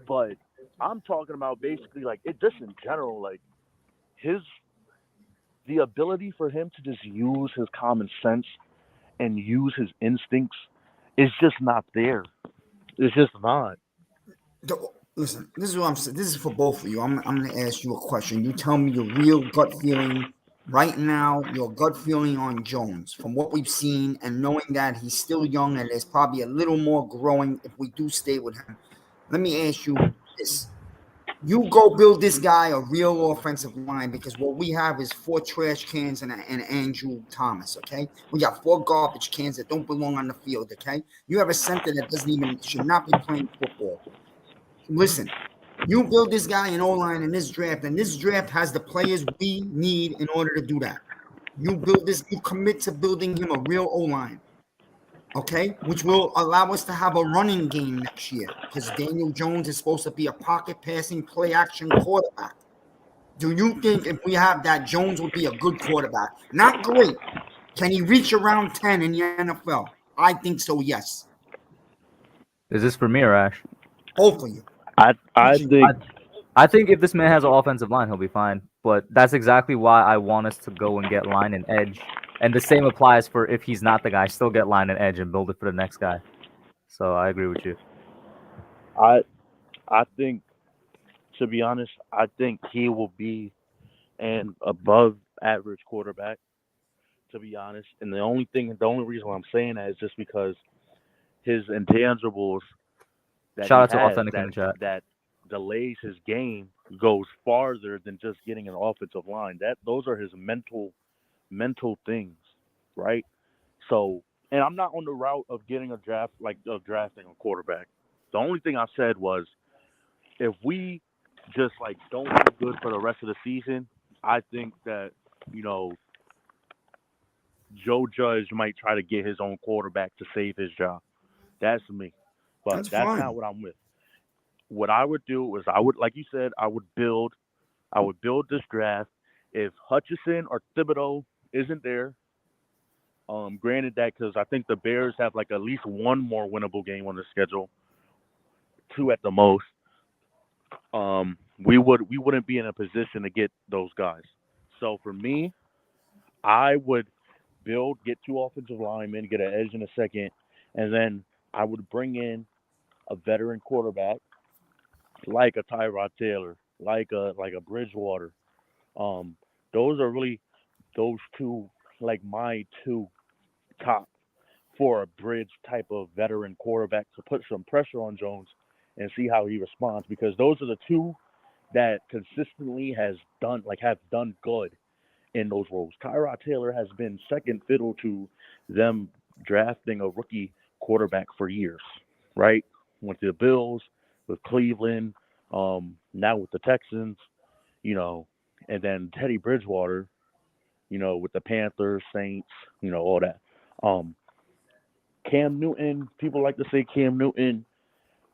S5: But I'm talking about basically like it just in general, like his the ability for him to just use his common sense and use his instincts is just not there. It's just not.
S4: Listen, this is what I'm saying. This is for both of you. I'm going to ask you a question. You tell me your real gut feeling right now, your gut feeling on Jones from what we've seen and knowing that he's still young and there's probably a little more growing if we do stay with him. Let me ask you this. You go build this guy a real offensive line because what we have is 4 trash cans and Andrew Thomas, okay? We got 4 garbage cans that don't belong on the field, okay? You have a center that should not be playing football. Listen, you build this guy an O-line in this draft, and this draft has the players we need in order to do that. You commit to building him a real O-line, okay, which will allow us to have a running game next year because Daniel Jones is supposed to be a pocket passing, play action quarterback. Do you think if we have that, Jones will be a good quarterback? Not great. Can he reach around 10 in the NFL? I think so, yes.
S1: Is this for me or Ash?
S4: Both of you.
S1: I think if this man has an offensive line, he'll be fine. But that's exactly why I want us to go and get line and edge. And the same applies for if he's not the guy, still get line and edge and build it for the next guy. So I agree with you.
S5: I think, to be honest, I think he will be an above average quarterback, to be honest. And the only reason why I'm saying that is just because his intangibles that
S1: Shout
S5: he
S1: out to
S5: has
S1: Authentic in the chat.
S5: that delays his game goes farther than just getting an offensive line. Those are his mental things, right? So, and I'm not on the route of getting drafting a quarterback. The only thing I said was if we just like don't do good for the rest of the season, I think that Joe Judge might try to get his own quarterback to save his job. That's me, but that's not what I'm with. What I would do is like you said, I would build this draft. If Hutchinson or Thibodeau isn't there, granted that because I think the Bears have like at least one more winnable game on the schedule, 2 at the most. We wouldn't be in a position to get those guys. So for me, I would get 2 offensive linemen, get an edge in a second, and then I would bring in a veteran quarterback like a Tyrod Taylor, like a Bridgewater. Um, those are really those two like my two top for a bridge type of veteran quarterback to put some pressure on Jones and see how he responds because those are the two that consistently have done good in those roles. Tyrod Taylor has been second fiddle to them drafting a rookie quarterback for years, right? With the Bills, with Cleveland, now with the Texans, you know, and then Teddy Bridgewater, with the Panthers, Saints, all that. Um, Cam Newton, people like to say Cam Newton,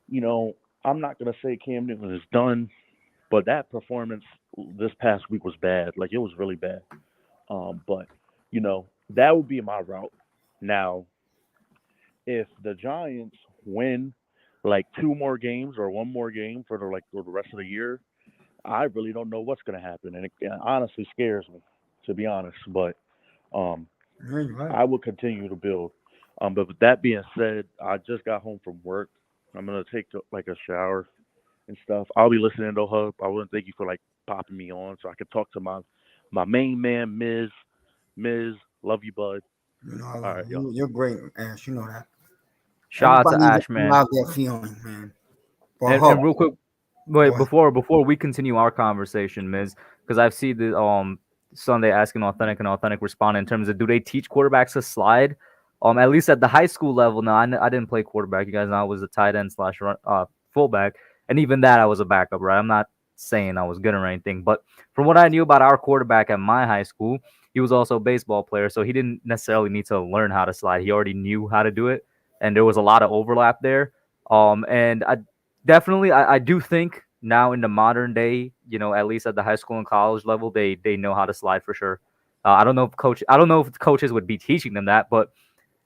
S5: you know, I'm not going to say Cam Newton is done, but that performance this past week was bad. Like, it was really bad. But, that would be my route. Now, if the Giants win like two more games or one more game for the rest of the year, I really don't know what's going to happen. And it honestly scares me, to be honest. But um,
S4: Right.
S5: I will continue to build. But with that being said, I just got home from work. I'm gonna take like a shower and stuff. I'll be listening to Hub. I want to thank you for like popping me on so I can talk to my main man, Miz. Miz, love you, bud. All right, y'all.
S4: You're great, Ash. You know that.
S1: Shout out to
S4: Everybody
S1: Ash, man.
S4: allow their feeling, man. For
S1: And real quick, wait,
S4: Go ahead.
S1: before we continue our conversation, Miz, because I've seen the Sunday asking authentic respond in terms of do they teach quarterbacks to slide? At least at the high school level. No, I didn't play quarterback. You guys know I was a tight end slash fullback, and even that I was a backup. Right, I'm not saying I was good or anything, but from what I knew about our quarterback at my high school, he was also a baseball player, so he didn't necessarily need to learn how to slide. He already knew how to do it, and there was a lot of overlap there. And I definitely, I do think now in the modern day, at least at the high school and college level, they know how to slide for sure. I don't know if coaches would be teaching them that, but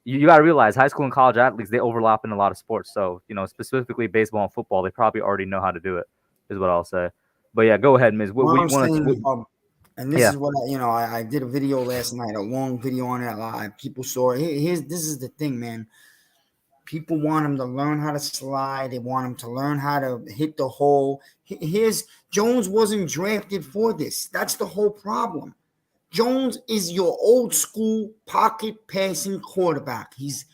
S1: you got to realize high school and college athletes, they overlap in a lot of sports. So, specifically baseball and football, they probably already know how to do it, is what I'll say. But yeah, go ahead, Miz.
S4: What
S1: We
S4: I'm
S1: want
S4: saying,
S1: to.
S4: and this
S1: Yeah.
S4: is what I did a video last night, a long video on it live. People saw it. This is the thing, man. People want him to learn how to slide. They want him to learn how to hit the hole. Jones wasn't drafted for this. That's the whole problem. Jones is your old school pocket passing quarterback. He's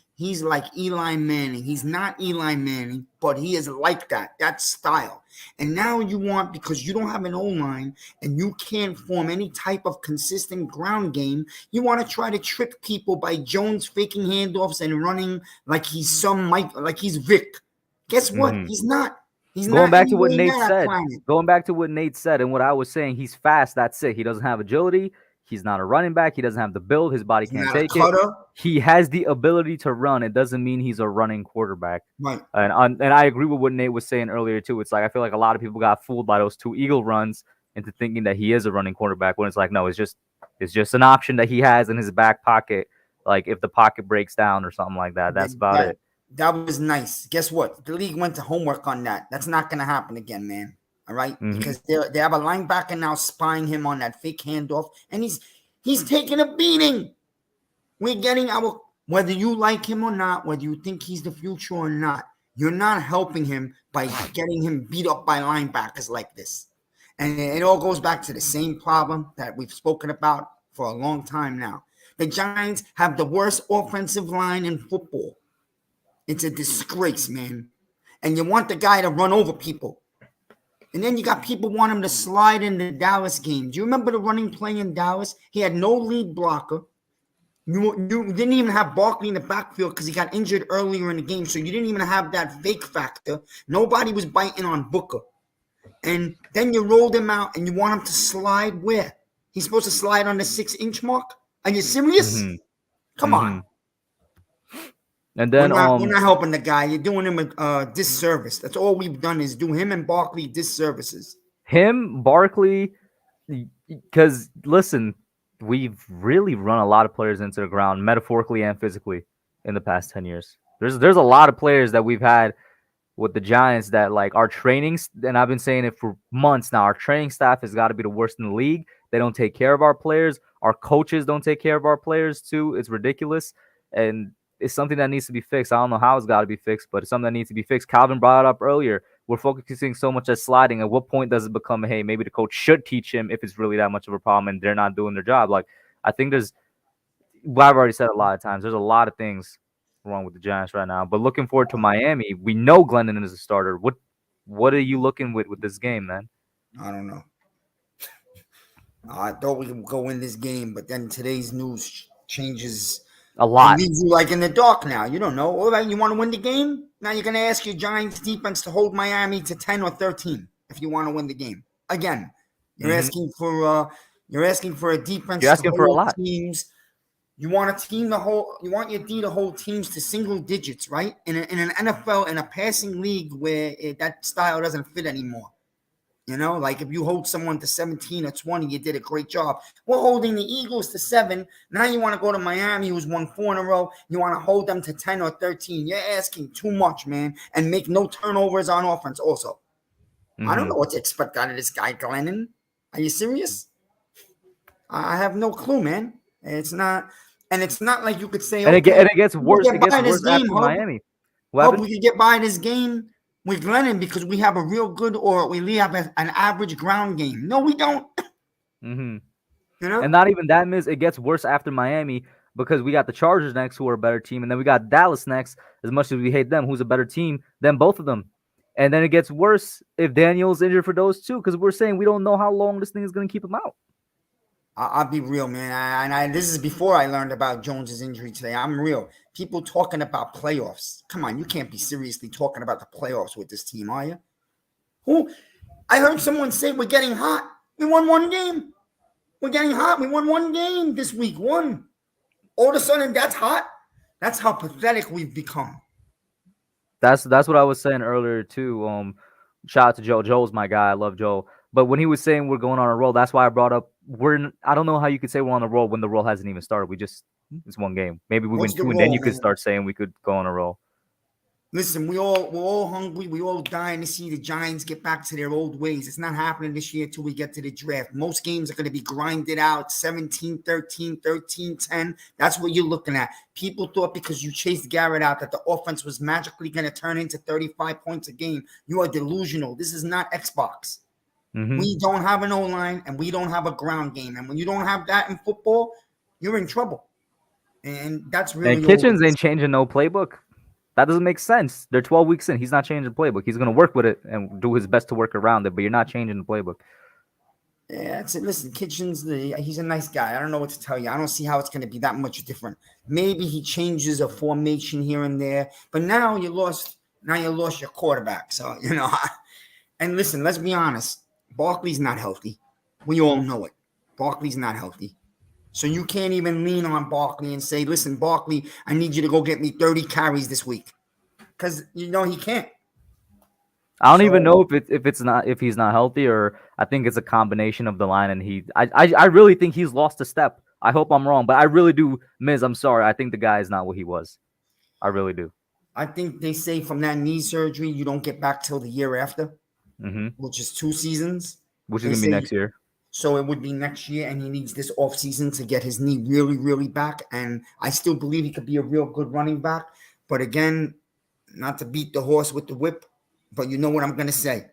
S4: like Eli Manning. He's not Eli Manning, but he is like that style. And now you want, because you don't have an O-line and you can't form any type of consistent ground game, you want to try to trick people by Jones faking handoffs and running like he's like he's Vic. Guess what?
S1: Mhm.
S4: He's not. He's
S1: Going
S4: not
S1: back to what
S4: anywhere
S1: Nate
S4: near that
S1: said,
S4: planet.
S1: and what I was saying, he's fast. That's it. He doesn't have agility. He's not a running back. He doesn't have the build. His body
S4: He's
S1: can't
S4: not a
S1: take it.
S4: cutter.
S1: He has the ability to run. It doesn't mean he's a running quarterback.
S4: Right.
S1: And I agree with what Nate was saying earlier too. It's like I feel like a lot of people got fooled by those two Eagle runs into thinking that he is a running quarterback when it's like no, it's just an option that he has in his back pocket. Like if the pocket breaks down or something like that, that's about it.
S4: That was nice. Guess what? The league went to homework on that. That's not going to happen again, man. All right?
S1: Mhm.
S4: Because they have a linebacker now spying him on that fake handoff, and he's taking a beating. We're getting whether you like him or not, whether you think he's the future or not, you're not helping him by getting him beat up by linebackers like this. And it all goes back to the same problem that we've spoken about for a long time now. The Giants have the worst offensive line in football. It's a disgrace, man. And you want the guy to run over people. And then you got people want him to slide in the Dallas game. Do you remember the running play in Dallas? He had no lead blocker. You didn't even have Barkley in the backfield because he got injured earlier in the game. So you didn't even have that fake factor. Nobody was biting on Booker. And then you rolled him out and you want him to slide where? He's supposed to slide on the 6-inch mark? Are you serious?
S1: Mhm.
S4: Come on.
S1: And then
S4: we're not helping the guy. You're doing him a disservice. That's all we've done is do him and Barkley disservices.
S1: Barkley, because listen, we've really run a lot of players into the ground, metaphorically and physically, in the past 10 years. There's a lot of players that we've had with the Giants that like our trainings, and I've been saying it for months now. Our training staff has got to be the worst in the league. They don't take care of our players. Our coaches don't take care of our players too. It's ridiculous. And it's something that needs to be fixed. I don't know how it's got to be fixed, but it's something that needs to be fixed. Calvin brought it up earlier. We're focusing so much at sliding. At what point does it become, hey, maybe the coach should teach him if it's really that much of a problem and they're not doing their job? Like, I think well, I've already said a lot of times, there's a lot of things wrong with the Giants right now. But looking forward to Miami, we know Glennon is a starter. What are you looking with this game, man?
S4: I don't know. I thought we could go win this game, but then today's news changes
S1: a lot.
S4: It leaves you like in the dark now. You don't know. All right, you want to win the game? Now you're going to ask your Giants defense to hold Miami to 10 or 13 if you want to win the game. Again, you're asking for a defense
S1: you're asking
S4: to
S1: for a
S4: hold
S1: lot.
S4: teams. You want a team to hold. You want your D to hold teams to single digits, right? In an NFL, in a passing league where that style doesn't fit anymore. You know, like if you hold someone to 17 or 20, you did a great job. We're holding the Eagles to 7. Now you want to go to Miami, who's won 4 in a row. You want to hold them to 10 or 13. You're asking too much, man, and make no turnovers on offense also. I don't know what to expect out of this guy, Glennon. Are you serious? I have no clue, man. It's not like you could say,
S1: and
S4: okay,
S1: it gets worse. It gets worse after Miami.
S4: Hope we could get by this game with Glennon because we have a real good or we have an average ground game. No, we don't. You know?
S1: And not even that, Miz. It gets worse after Miami because we got the Chargers next, who are a better team, and then we got Dallas next, as much as we hate them, who's a better team than both of them. And then it gets worse if Daniel's injured for those two because we're saying we don't know how long this thing is going to keep him out.
S4: I'll be real, man. This is before I learned about Jones's injury today. I'm real. People talking about playoffs. Come on, you can't be seriously talking about the playoffs with this team, are you? Who? I heard someone say we're getting hot. We won 1 game. We're getting hot. We won 1 game this week. 1. All of a sudden, that's hot. That's how pathetic we've become.
S1: That's what I was saying earlier too. Shout out to Joe. Joe's my guy. I love Joe. But when he was saying we're going on a roll, that's why I brought up I don't know how you could say we're on a roll when the roll hasn't even started. It's 1 game. Maybe we win 2, and then you could start saying we could go on a roll.
S4: Listen, we're all hungry. We all dying to see the Giants get back to their old ways. It's not happening this year until we get to the draft. Most games are going to be grinded out 17-13, 13-10. That's what you're looking at. People thought because you chased Garrett out that the offense was magically going to turn into 35 points a game. You are delusional. This is not Xbox. We don't have an O-line and we don't have a ground game. And when you don't have that in football, you're in trouble. And that's really.
S1: And Kitchens ain't changing no playbook. That doesn't make sense. They're 12 weeks in. He's not changing the playbook. He's going to work with it and do his best to work around it, but you're not changing the playbook.
S4: Yeah, that's it. Listen, Kitchens, he's a nice guy. I don't know what to tell you. I don't see how it's going to be that much different. Maybe he changes a formation here and there, but now you lost your quarterback. So, you know, and listen, let's be honest. Barkley's not healthy. We all know it. Barkley's not healthy. So you can't even lean on Barkley and say, listen, Barkley, I need you to go get me 30 carries this week. Because you know he can't.
S1: I don't even know if he's not healthy, or I think it's a combination of the line and I really think he's lost a step. I hope I'm wrong, but I really do, Miz, I'm sorry. I think the guy is not what he was. I really do.
S4: I think they say from that knee surgery, you don't get back till the year after, which is 2 seasons.
S1: Which is going to be next year.
S4: So it would be next year, and he needs this offseason to get his knee really, really back. And I still believe he could be a real good running back. But again, not to beat the horse with the whip, but you know what I'm going to say.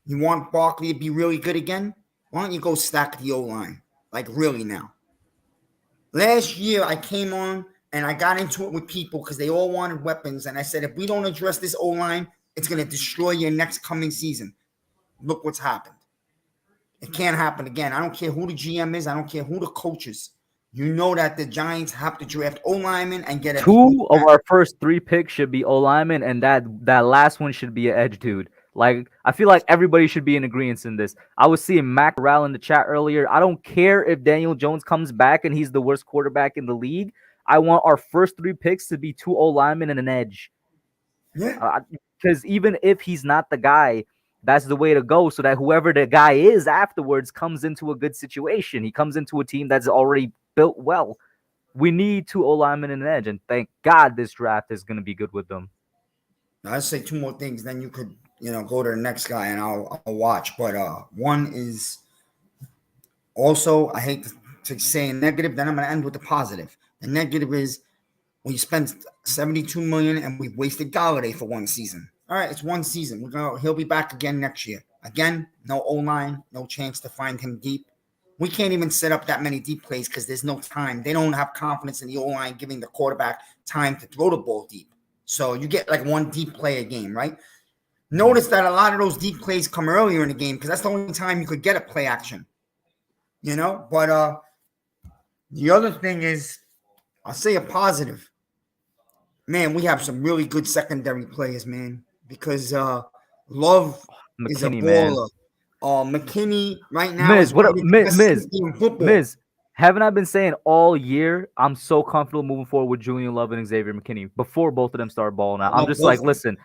S4: You want Barkley to be really good again? Why don't you go stack the O-line? Like, really now. Last year, I came on, and I got into it with people because they all wanted weapons. And I said, if we don't address this O-line, it's going to destroy your next coming season. Look what's happened. It can't happen again. I don't care who the GM is. I don't care who the coach is. You know that the Giants have to draft O-linemen and get
S1: 2 of our first 3 picks should be O-linemen, and that last one should be an edge dude. Like, I feel like everybody should be in agreement in this. I was seeing Mac Corral in the chat earlier. I don't care if Daniel Jones comes back and he's the worst quarterback in the league. I want our first 3 picks to be 2 O-linemen and an edge.
S4: Yeah.
S1: Because even if he's not the guy, that's the way to go, so that whoever the guy is afterwards comes into a good situation. He comes into a team that's already built well. We need 2 O-linemen and an edge, and thank God this draft is going to be good with them.
S4: I'll say 2 more things, then you could, go to the next guy and I'll watch. But one is also, I hate to say a negative, then I'm going to end with the positive. The negative is We spent $72 million and we wasted Galladay for one season. All right, it's one season. He'll be back again next year. Again, no O-line, no chance to find him deep. We can't even set up that many deep plays because there's no time. They don't have confidence in the O-line giving the quarterback time to throw the ball deep. So you get like one deep play a game, right? Notice that a lot of those deep plays come earlier in the game because that's the only time you could get a play action. You know? But the other thing is, I'll say a positive. Man, we have some really good secondary players, man, because Love is a
S1: McKinney, man.
S4: baller. McKinney right now
S1: Miz,
S4: is
S1: what
S4: one
S1: up,
S4: of the best
S1: Miz?
S4: safety in football.
S1: Miz, haven't I been saying all year I'm so comfortable moving forward with Julian Love and Xavier McKinney before both of them start balling out? I'm just like, listen,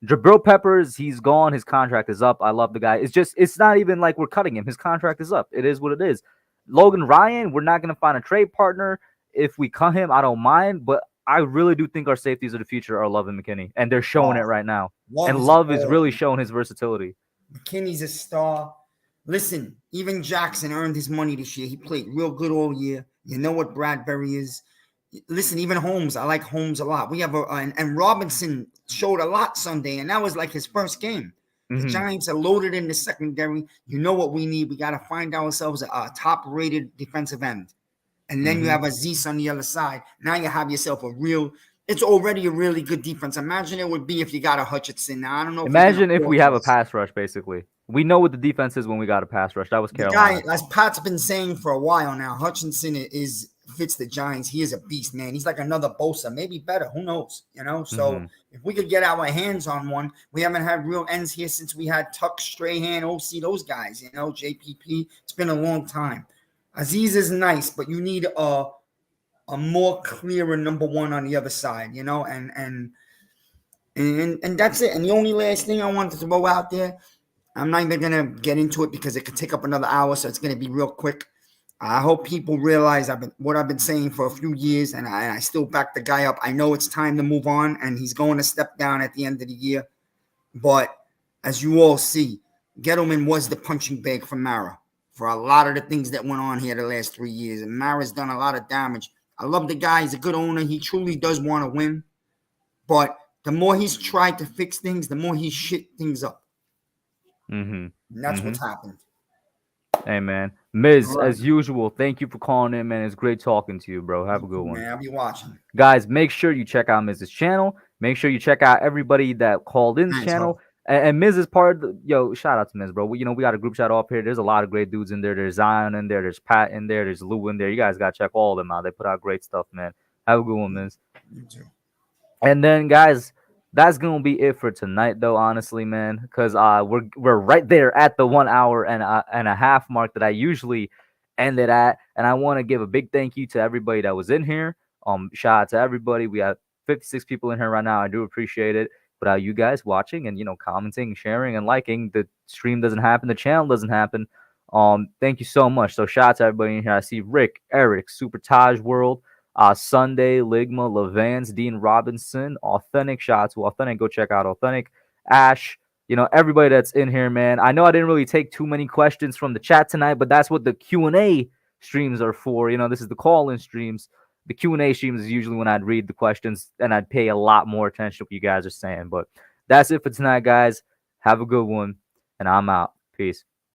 S1: Jabril Peppers, he's gone. His contract is up. I love the guy. It's not even like we're cutting him. His contract is up. It is what it is. Logan Ryan, we're not going to find a trade partner. If we cut him, I don't mind, but I really do think our safeties of the future are Love and McKinney, and they're showing it right now. And Love is really showing his versatility.
S4: McKinney's a star. Listen, even Jackson earned his money this year. He played real good all year. You know what Bradbury is. Listen, even Holmes. I like Holmes a lot. We have and Robinson showed a lot Sunday, and that was like his first game. The Giants are loaded in the secondary. You know what we need. We got to find ourselves a top-rated defensive end. And then you have Aziz on the other side. Now you have yourself it's already a really good defense. Imagine it would be if you got a Hutchinson. Now, I don't know.
S1: Imagine if we have a pass rush, basically. We know what the defense is when we got a pass rush. That was Carolina.
S4: The guy, as Pat's been saying for a while now, Hutchinson fits the Giants. He is a beast, man. He's like another Bosa, maybe better. Who knows? You know? So if we could get our hands on one, we haven't had real ends here since we had Tuck, Strahan, OC, those guys, you know, JPP. It's been a long time. Aziz is nice, but you need a more clearer number one on the other side, you know, and that's it. And the only last thing I wanted to throw out there, I'm not even gonna get into it because it could take up another hour, so it's gonna be real quick. I hope people realize what I've been saying for a few years, and I still back the guy up. I know it's time to move on, and he's going to step down at the end of the year. But as you all see, Gettleman was the punching bag for Mara for a lot of the things that went on here the last 3 years. And Mara's done a lot of damage. I love the guy. He's a good owner. He truly does want to win. But the more he's tried to fix things, the more he shit things up. And that's what's happened.
S1: Hey, man. Miz, as usual, thank you for calling in, man. It's great talking to you, bro. Have a good one.
S4: Man, I'll be watching.
S1: Guys, make sure you check out Miz's channel. Make sure you check out everybody that called in's channel. And Miz is part of shout out to Miz, bro. We got a group chat up here. There's a lot of great dudes in there. There's Zion in there. There's Pat in there. There's Lou in there. You guys got to check all of them out. They put out great stuff, man. Have a good one, Miz.
S4: You too.
S1: And then, guys, that's going to be it for tonight, though, honestly, man, because we're right there at the 1 hour and a half mark that I usually end it at. And I want to give a big thank you to everybody that was in here. Shout out to everybody. We have 56 people in here right now. I do appreciate it. But you guys watching and, commenting, sharing, and liking, the stream doesn't happen. The channel doesn't happen. Thank you so much. So shout out to everybody in here. I see Rick, Eric, Super Taj World, Sunday, Ligma, Levans, Dean Robinson, Authentic. Shout out to Authentic. Go check out Authentic. Ash, everybody that's in here, man. I know I didn't really take too many questions from the chat tonight, but that's what the Q&A streams are for. This is the call-in streams. The Q&A streams is usually when I'd read the questions and I'd pay a lot more attention to what you guys are saying. But that's it for tonight, guys. Have a good one, and I'm out. Peace.